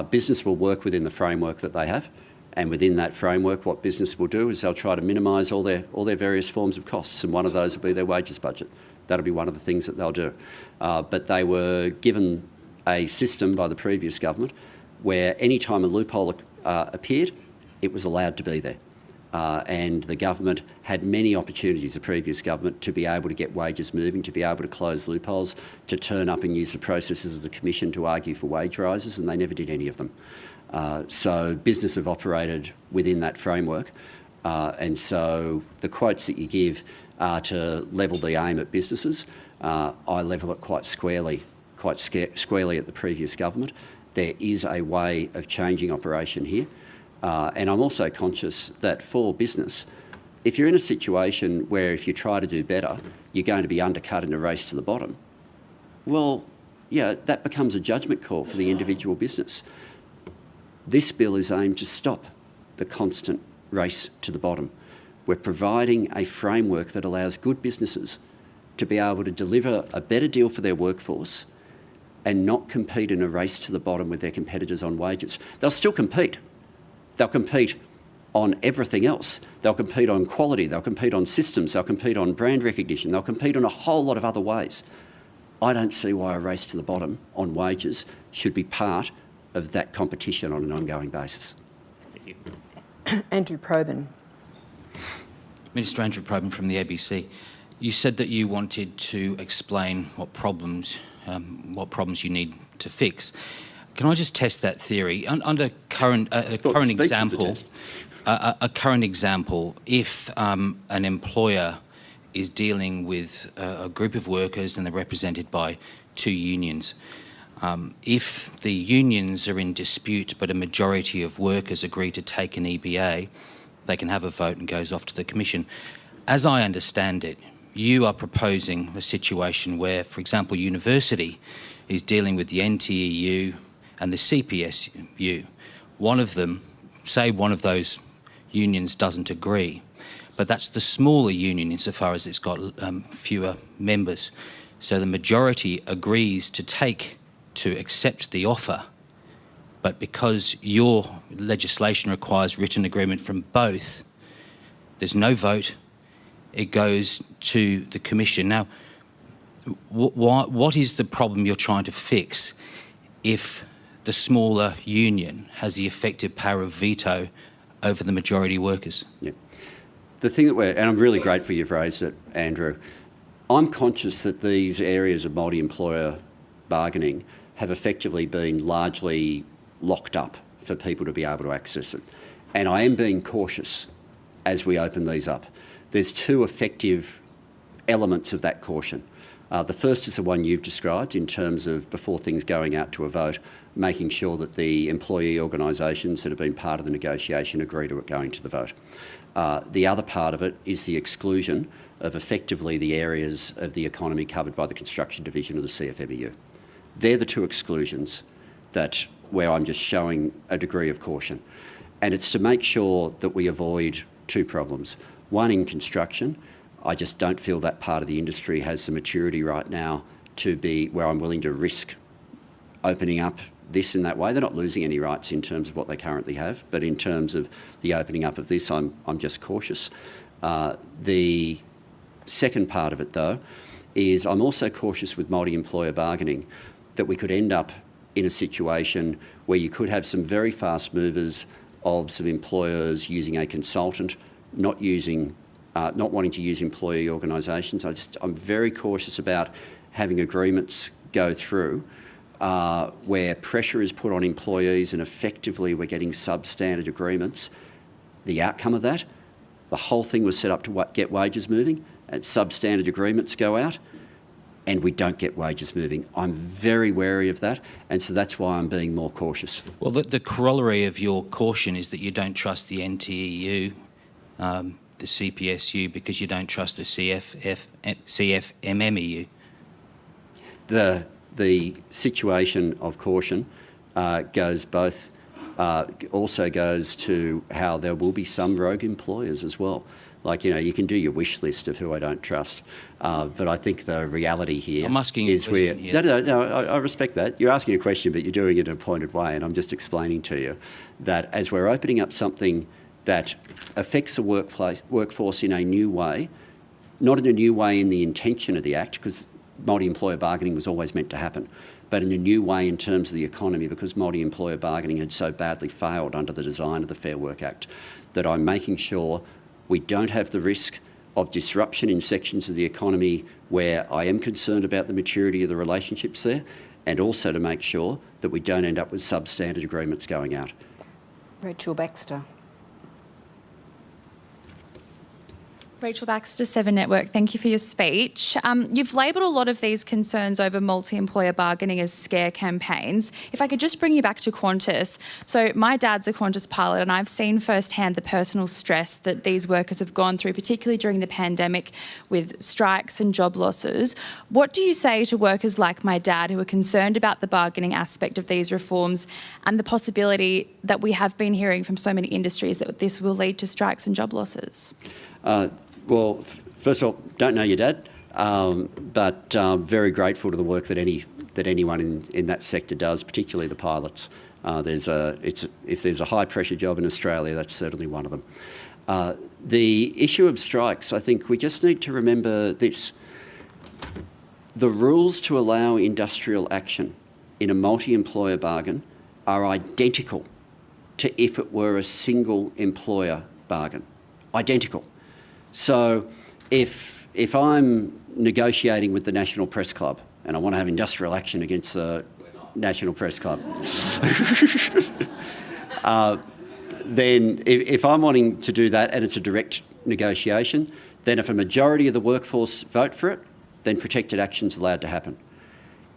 Business will work within the framework that they have, and within that framework, what business will do is they'll try to minimise all their various forms of costs, and one of those will be their wages budget. That'll be one of the things that they'll do. But they were given a system by the previous government where any time a loophole appeared, it was allowed to be there. And the government had many opportunities, the previous government, to be able to get wages moving, to be able to close loopholes, to turn up and use the processes of the Commission to argue for wage rises, and they never did any of them. So business have operated within that framework. And so the quotes that you give are to level the aim at businesses. I level it quite squarely at the previous government. There is a way of changing operation here. And I'm also conscious that for business, if you're in a situation where if you try to do better, you're going to be undercut in a race to the bottom, well, yeah, that becomes a judgment call for the individual business. This bill is aimed to stop the constant race to the bottom. We're providing a framework that allows good businesses to be able to deliver a better deal for their workforce and not compete in a race to the bottom with their competitors on wages. They'll still compete. They'll compete on everything else. They'll compete on quality, they'll compete on systems, they'll compete on brand recognition, they'll compete on a whole lot of other ways. I don't see why a race to the bottom on wages should be part of that competition on an ongoing basis. Thank you. Andrew Probyn. Minister Andrew Probyn from the ABC. You said that you wanted to explain what problems you need to fix. Can I just test that theory? Under current example, if an employer is dealing with a group of workers and they're represented by two unions, if the unions are in dispute but a majority of workers agree to take an EBA, they can have a vote and goes off to the Commission. As I understand it, you are proposing a situation where, for example, university is dealing with the NTEU and the CPSU. One of them, say one of those unions doesn't agree, but that's the smaller union insofar as it's got fewer members. So the majority agrees to accept the offer, but because your legislation requires written agreement from both, there's no vote, it goes to the Commission. Now, what is the problem you're trying to fix if the smaller union has the effective power of veto over the majority workers? Yeah. The thing that and I'm really grateful you've raised it, Andrew. I'm conscious that these areas of multi-employer bargaining have effectively been largely locked up for people to be able to access it. And I am being cautious as we open these up. There's two effective elements of that caution. The first is the one you've described in terms of before things going out to a vote, making sure that the employee organisations that have been part of the negotiation agree to it going to the vote. The other part of it is the exclusion of effectively the areas of the economy covered by the construction division of the CFMEU. They're the two exclusions where I'm just showing a degree of caution. And it's to make sure that we avoid two problems. One, in construction, I just don't feel that part of the industry has the maturity right now to be where I'm willing to risk opening up this in that way. They're not losing any rights in terms of what they currently have, but in terms of the opening up of this, I'm just cautious. The second part of it, though, is I'm also cautious with multi-employer bargaining that we could end up in a situation where you could have some very fast movers of some employers using a consultant, not wanting to use employee organisations. I'm very cautious about having agreements go through where pressure is put on employees and effectively we're getting substandard agreements. The outcome of that, the whole thing was set up to get wages moving, and substandard agreements go out and we don't get wages moving. I'm very wary of that, and so that's why I'm being more cautious. Well, the corollary of your caution is that you don't trust the NTEU, the CPSU, because you don't trust the CFMMEU. The situation of caution also goes to how there will be some rogue employers as well. Like, you can do your wish list of who I don't trust, but I think the reality here I'm asking you a question here. No, I respect that. You're asking a question, but you're doing it in a pointed way, and I'm just explaining to you that as we're opening up something that affects the workforce in a new way, not in a new way in the intention of the Act, because multi-employer bargaining was always meant to happen, but in a new way in terms of the economy, because multi-employer bargaining had so badly failed under the design of the Fair Work Act, that I'm making sure we don't have the risk of disruption in sections of the economy where I am concerned about the maturity of the relationships there, and also to make sure that we don't end up with substandard agreements going out. Rachel Baxter. Rachel Baxter, 7 Network. Thank you for your speech. You've labelled a lot of these concerns over multi-employer bargaining as scare campaigns. If I could just bring you back to Qantas. So my dad's a Qantas pilot and I've seen firsthand the personal stress that these workers have gone through, particularly during the pandemic with strikes and job losses. What do you say to workers like my dad who are concerned about the bargaining aspect of these reforms and the possibility that we have been hearing from so many industries that this will lead to strikes and job losses? Well, first of all, don't know your dad, but very grateful to the work that anyone in that sector does, particularly the pilots. If there's a high pressure job in Australia, that's certainly one of them. The issue of strikes, I think we just need to remember this. The rules to allow industrial action in a multi-employer bargain are identical to if it were a single employer bargain. Identical. So if I'm negotiating with the National Press Club and I want to have industrial action against the National Press Club, then if I'm wanting to do that and it's a direct negotiation, then if a majority of the workforce vote for it, then protected action's allowed to happen.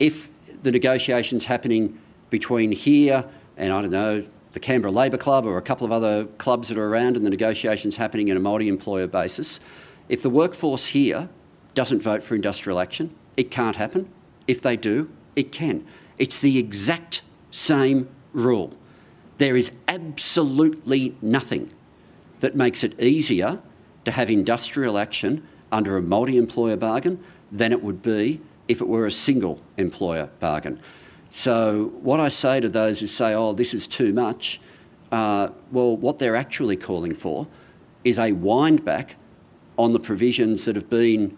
If the negotiation's happening between here and, I don't know, the Canberra Labor Club or a couple of other clubs that are around and the negotiations happening in a multi-employer basis, if the workforce here doesn't vote for industrial action, it can't happen. If they do, it can. It's the exact same rule. There is absolutely nothing that makes it easier to have industrial action under a multi-employer bargain than it would be if it were a single employer bargain. So what I say to those is say, oh, this is too much. Well, what they're actually calling for is a wind back on the provisions that have been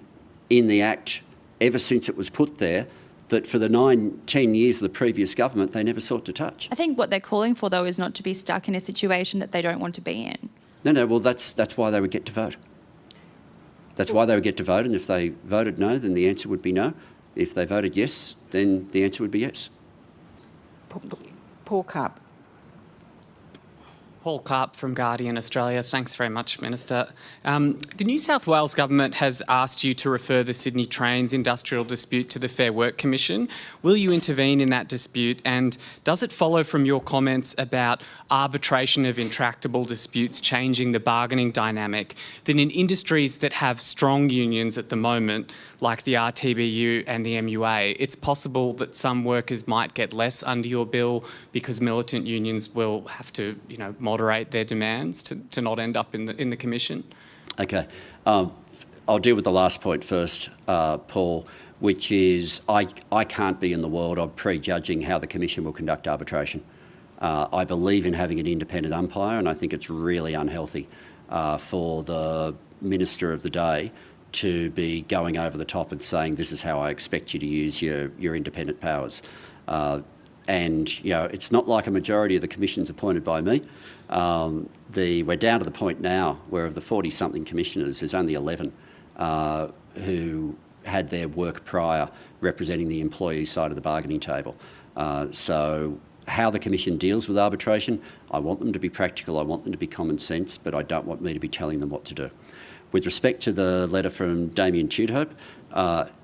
in the Act ever since it was put there, that for the 9-10 years of the previous government, they never sought to touch. I think what they're calling for, though, is not to be stuck in a situation that they don't want to be in. No, well, that's why they would get to vote. That's why they would get to vote, and if they voted no, then the answer would be no. If they voted yes, then the answer would be yes. Paul Cupp. Paul Karp from Guardian Australia. Thanks very much, Minister. The New South Wales Government has asked you to refer the Sydney Trains industrial dispute to the Fair Work Commission. Will you intervene in that dispute, and does it follow from your comments about arbitration of intractable disputes changing the bargaining dynamic that in industries that have strong unions at the moment, like the RTBU and the MUA, it's possible that some workers might get less under your bill because militant unions will have to, moderate their demands to not end up in the commission? Okay. I'll deal with the last point first, Paul, which is I can't be in the world of prejudging how the commission will conduct arbitration. I believe in having an independent umpire, and I think it's really unhealthy for the minister of the day to be going over the top and saying, this is how I expect you to use your independent powers. It's not like a majority of the commission's appointed by me. We're down to the point now where of the 40-something commissioners, there's only 11 who had their work prior representing the employee side of the bargaining table. So how the commission deals with arbitration, I want them to be practical, I want them to be common sense, but I don't want me to be telling them what to do. With respect to the letter from Damien Tudhope,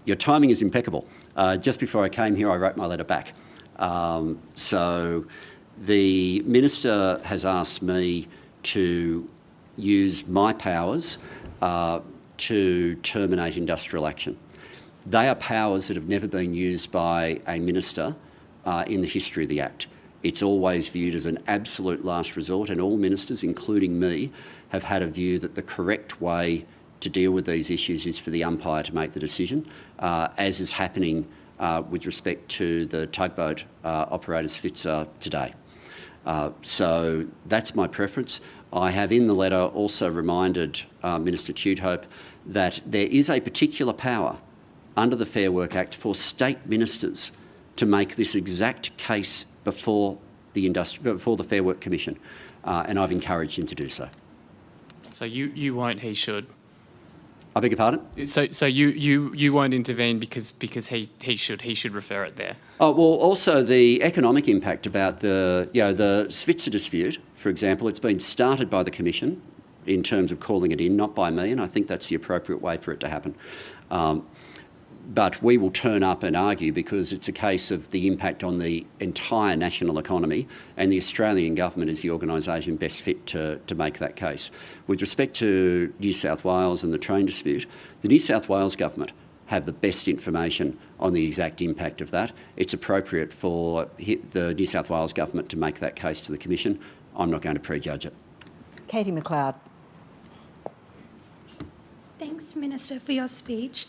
your timing is impeccable. Just before I came here, I wrote my letter back. So the Minister has asked me to use my powers to terminate industrial action. They are powers that have never been used by a minister in the history of the Act. It's always viewed as an absolute last resort, and all ministers, including me, have had a view that the correct way to deal with these issues is for the umpire to make the decision, as is happening with respect to the tugboat operators FTSA today. So that's my preference. I have in the letter also reminded Minister Tudhope that there is a particular power under the Fair Work Act for state ministers to make this exact case before the Fair Work Commission, and I've encouraged him to do so. So you won't, he should? I beg your pardon? So you won't intervene because he should refer it there? Oh, well, also the economic impact about the Svitzer dispute, for example, it's been started by the Commission in terms of calling it in, not by me, and I think that's the appropriate way for it to happen. But we will turn up and argue because it's a case of the impact on the entire national economy, and the Australian government is the organisation best fit to make that case. With respect to New South Wales and the train dispute, the New South Wales government have the best information on the exact impact of that. It's appropriate for the New South Wales government to make that case to the Commission. I'm not going to prejudge it. Katie McLeod. Thanks, Minister, for your speech.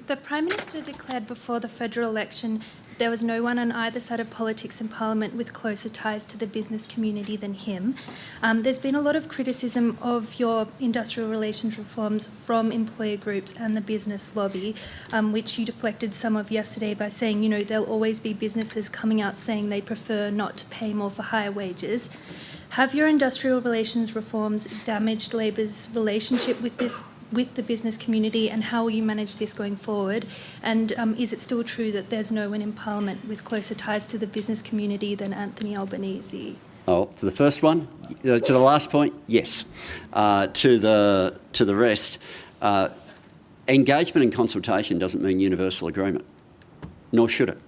The Prime Minister declared before the federal election there was no one on either side of politics in Parliament with closer ties to the business community than him. There's been a lot of criticism of your industrial relations reforms from employer groups and the business lobby, which you deflected some of yesterday by saying, there'll always be businesses coming out saying they prefer not to pay more for higher wages. Have your industrial relations reforms damaged Labor's relationship with the business community, and how will you manage this going forward? And is it still true that there's no one in Parliament with closer ties to the business community than Anthony Albanese? Oh, to the first one, to the last point, yes. To the rest, engagement and consultation doesn't mean universal agreement, nor should it.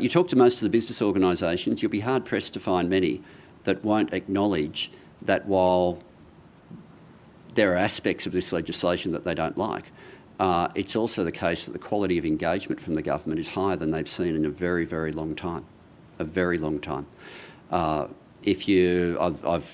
You talk to most of the business organisations, you'll be hard pressed to find many that won't acknowledge that while there are aspects of this legislation that they don't like, it's also the case that the quality of engagement from the government is higher than they've seen in a very, very long time. A very long time. I've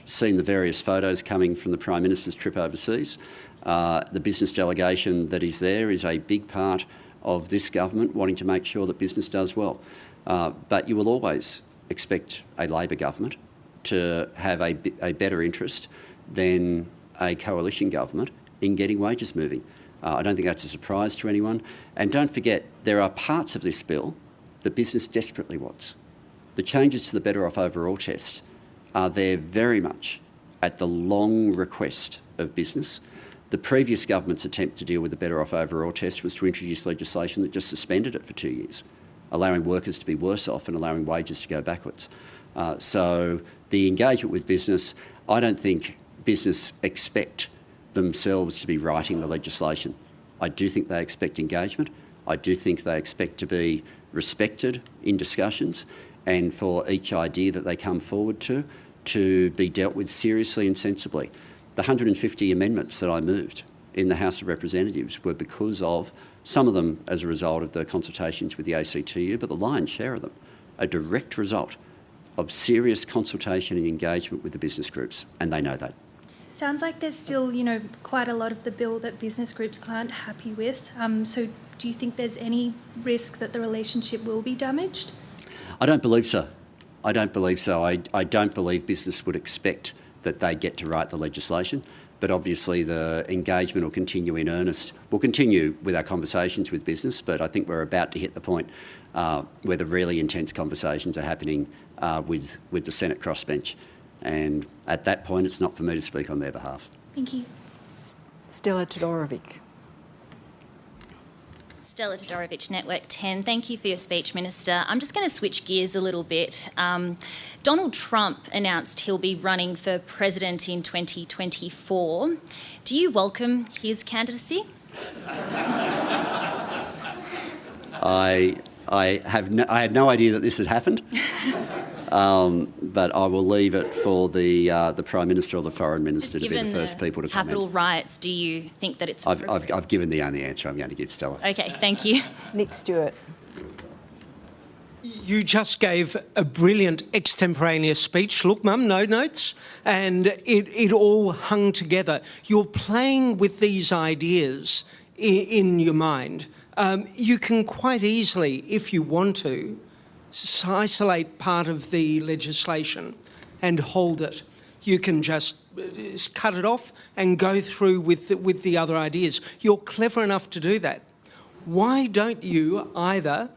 seen the various photos coming from the Prime Minister's trip overseas. The business delegation that is there is a big part of this government wanting to make sure that business does well. But you will always expect a Labor government to have a better interest than a coalition government in getting wages moving. I don't think that's a surprise to anyone. And don't forget, there are parts of this bill that business desperately wants. The changes to the Better Off Overall test are there very much at the long request of business. The previous government's attempt to deal with the Better Off Overall test was to introduce legislation that just suspended it for 2 years, allowing workers to be worse off and allowing wages to go backwards. So the engagement with business, I don't think business expect themselves to be writing the legislation. I do think they expect engagement. I do think they expect to be respected in discussions and for each idea that they come forward to be dealt with seriously and sensibly. The 150 amendments that I moved in the House of Representatives were because of, some of them as a result of the consultations with the ACTU, but the lion's share of them, a direct result of serious consultation and engagement with the business groups, and they know that. Sounds like there's still, quite a lot of the bill that business groups aren't happy with. So do you think there's any risk that the relationship will be damaged? I don't believe so. I don't believe so. I don't believe business would expect that they get to write the legislation, but obviously the engagement will continue in earnest. We'll continue with our conversations with business, but I think we're about to hit the point where the really intense conversations are happening with the Senate crossbench. And at that point, it's not for me to speak on their behalf. Thank you. Stella Todorovic. Stella Todorovic, Network 10. Thank you for your speech, Minister. I'm just going to switch gears a little bit. Donald Trump announced he'll be running for president in 2024. Do you welcome his candidacy? I had no idea that this had happened. But I will leave it for the Prime Minister or the Foreign Minister to be the first people to comment. Capital rights, do you think that it's appropriate? I've given the only answer I'm going to give, Stella. Okay, thank you. Nick Stewart. You just gave a brilliant extemporaneous speech. Look, Mum, no notes. And it all hung together. You're playing with these ideas in your mind. You can quite easily, if you want to, isolate part of the legislation and hold it. You can just cut it off and go through with the other ideas. You're clever enough to do that. Why don't you either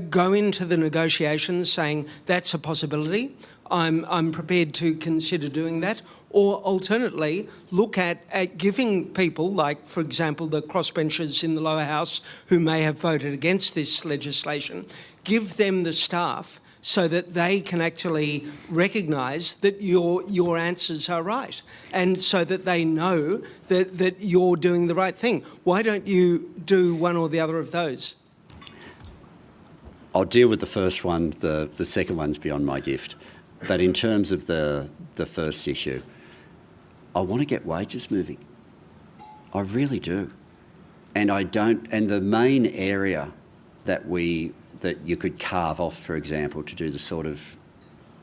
go into the negotiations saying that's a possibility, I'm prepared to consider doing that, or alternately look at giving people, like for example the crossbenchers in the lower house who may have voted against this legislation, give them the staff so that they can actually recognise that your answers are right, and so that they know that you're doing the right thing. Why don't you do one or the other of those? I'll deal with the first one. The second one's beyond my gift. But in terms of the first issue, I want to get wages moving. I really do. And the main area that you could carve off, for example, to do the sort of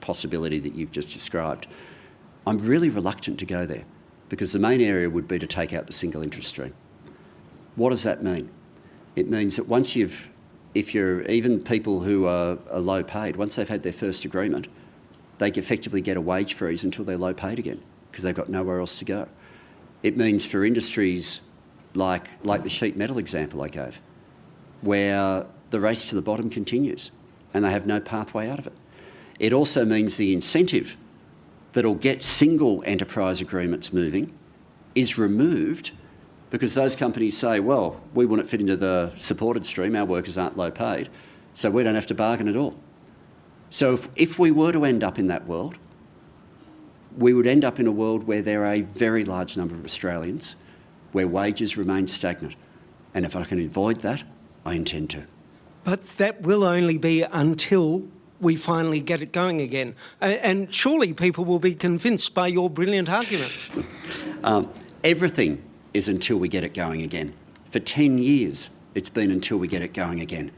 possibility that you've just described, I'm really reluctant to go there, because the main area would be to take out the single interest stream. What does that mean? It means that even people who are low paid, once they've had their first agreement, they effectively get a wage freeze until they're low paid again, because they've got nowhere else to go. It means for industries like the sheet metal example I gave, where the race to the bottom continues and they have no pathway out of it. It also means the incentive that'll get single enterprise agreements moving is removed, because those companies say, well, we want it fit into the supported stream, our workers aren't low paid, so we don't have to bargain at all. So if we were to end up in that world, we would end up in a world where there are a very large number of Australians where wages remain stagnant. And if I can avoid that, I intend to. But that will only be until we finally get it going again. And surely people will be convinced by your brilliant argument. Everything is until we get it going again. For 10 years, it's been until we get it going again.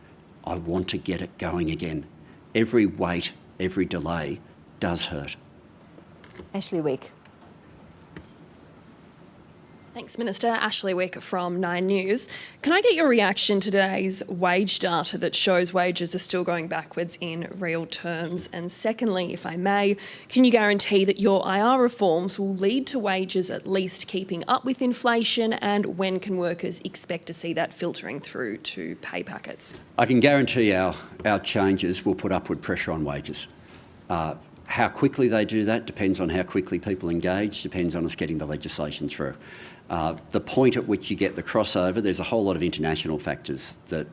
I want to get it going again. Every wait, every delay does hurt. Ashley Wick. Thanks, Minister. Ashley Wick from 9 News. Can I get your reaction to today's wage data that shows wages are still going backwards in real terms? And secondly, if I may, can you guarantee that your IR reforms will lead to wages at least keeping up with inflation, and when can workers expect to see that filtering through to pay packets? I can guarantee our changes will put upward pressure on wages. How quickly they do that depends on how quickly people engage, depends on us getting the legislation through. The point at which you get the crossover, there's a whole lot of international factors that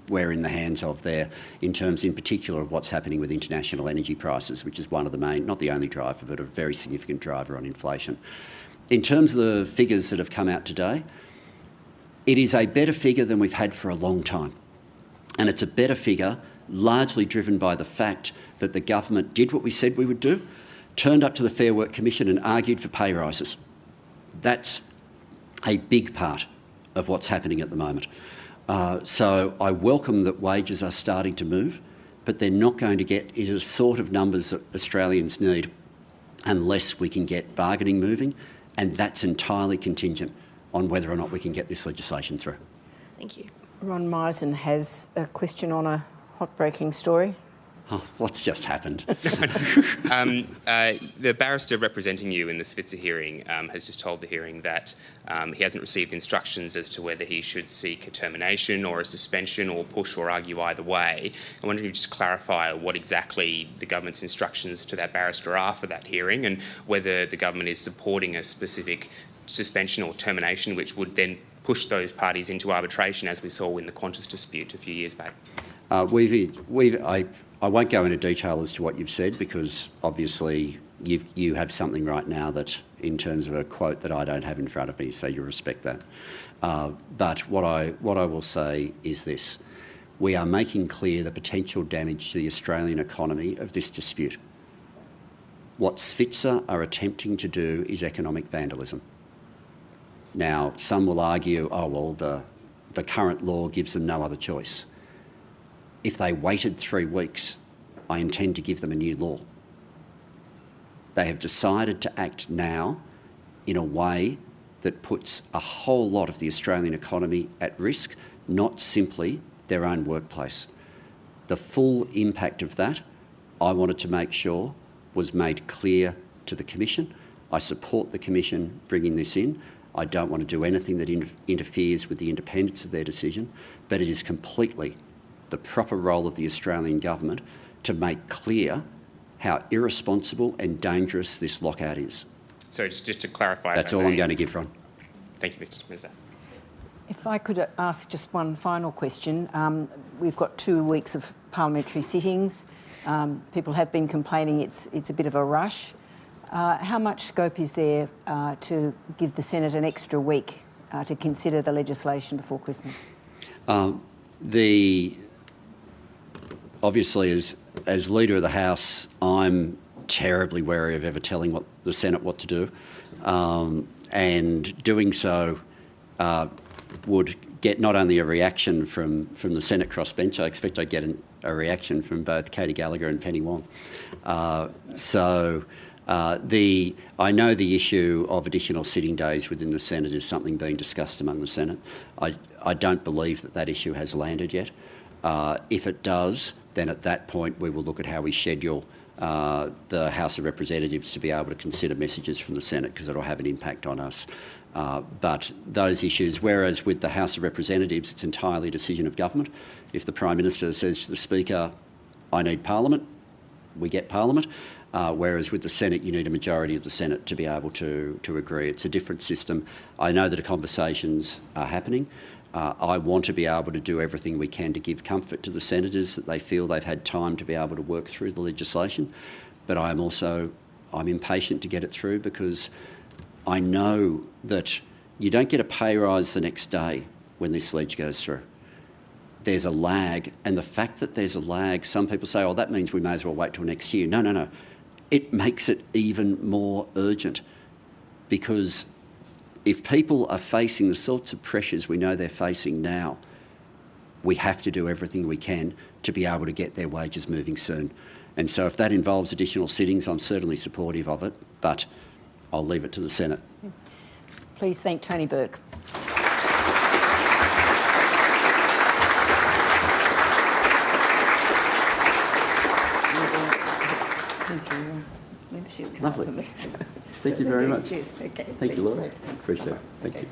we're in the hands of there in terms in particular of what's happening with international energy prices, which is one of the main, not the only driver, but a very significant driver on inflation. In terms of the figures that have come out today, it is a better figure than we've had for a long time. And it's a better figure largely driven by the fact that the government did what we said we would do, turned up to the Fair Work Commission and argued for pay rises. That's a big part of what's happening at the moment. So I welcome that wages are starting to move, but they're not going to get into the sort of numbers that Australians need unless we can get bargaining moving, and that's entirely contingent on whether or not we can get this legislation through. Thank you. Ron Myson has a question on a hot-breaking story. Oh, what's just happened? The barrister representing you in the Svitzer hearing has just told the hearing that he hasn't received instructions as to whether he should seek a termination or a suspension or push or argue either way. I wonder if you just clarify what exactly the government's instructions to that barrister are for that hearing and whether the government is supporting a specific suspension or termination which would then push those parties into arbitration as we saw in the Qantas dispute a few years back. I won't go into detail as to what you've said because obviously you have something right now that, in terms of a quote, that I don't have in front of me, so you respect that. But what I will say is this: we are making clear the potential damage to the Australian economy of this dispute. What Svitzer are attempting to do is economic vandalism. Now, some will argue, oh well, the current law gives them no other choice. If they waited 3 weeks, I intend to give them a new law. They have decided to act now in a way that puts a whole lot of the Australian economy at risk, not simply their own workplace. The full impact of that, I wanted to make sure, was made clear to the Commission. I support the Commission bringing this in. I don't want to do anything that interferes with the independence of their decision, but it is completely the proper role of the Australian government to make clear how irresponsible and dangerous this lockout is. So just to clarify... That's all I'm going to give, Ron. Thank you, Mr Minister. If I could ask just one final question. We've got 2 weeks of parliamentary sittings. People have been complaining it's a bit of a rush. How much scope is there to give the Senate an extra week to consider the legislation before Christmas? Obviously, as Leader of the House, I'm terribly wary of ever telling the Senate what to do, and doing so would get not only a reaction from the Senate crossbench, I expect I'd get a reaction from both Katie Gallagher and Penny Wong. I know the issue of additional sitting days within the Senate is something being discussed among the Senate. I don't believe that issue has landed yet. If it does, then at that point we will look at how we schedule the House of Representatives to be able to consider messages from the Senate, because it will have an impact on us. But those issues, whereas with the House of Representatives it's entirely a decision of government. If the Prime Minister says to the Speaker, I need Parliament, we get Parliament. Whereas with the Senate, you need a majority of the Senate to be able to agree. It's a different system. I know that the conversations are happening. I want to be able to do everything we can to give comfort to the senators that they feel they've had time to be able to work through the legislation. But I'm impatient to get it through, because I know that you don't get a pay rise the next day when this leg goes through. There's a lag, and the fact that there's a lag, some people say, oh, that means we may as well wait till next year. No. It makes it even more urgent, because if people are facing the sorts of pressures we know they're facing now, we have to do everything we can to be able to get their wages moving soon. And so if that involves additional sittings, I'm certainly supportive of it, but I'll leave it to the Senate. Please thank Tony Burke. Lovely. Thank you very much. Cheers. Okay. Thank you, Laura. Appreciate it. Thank you.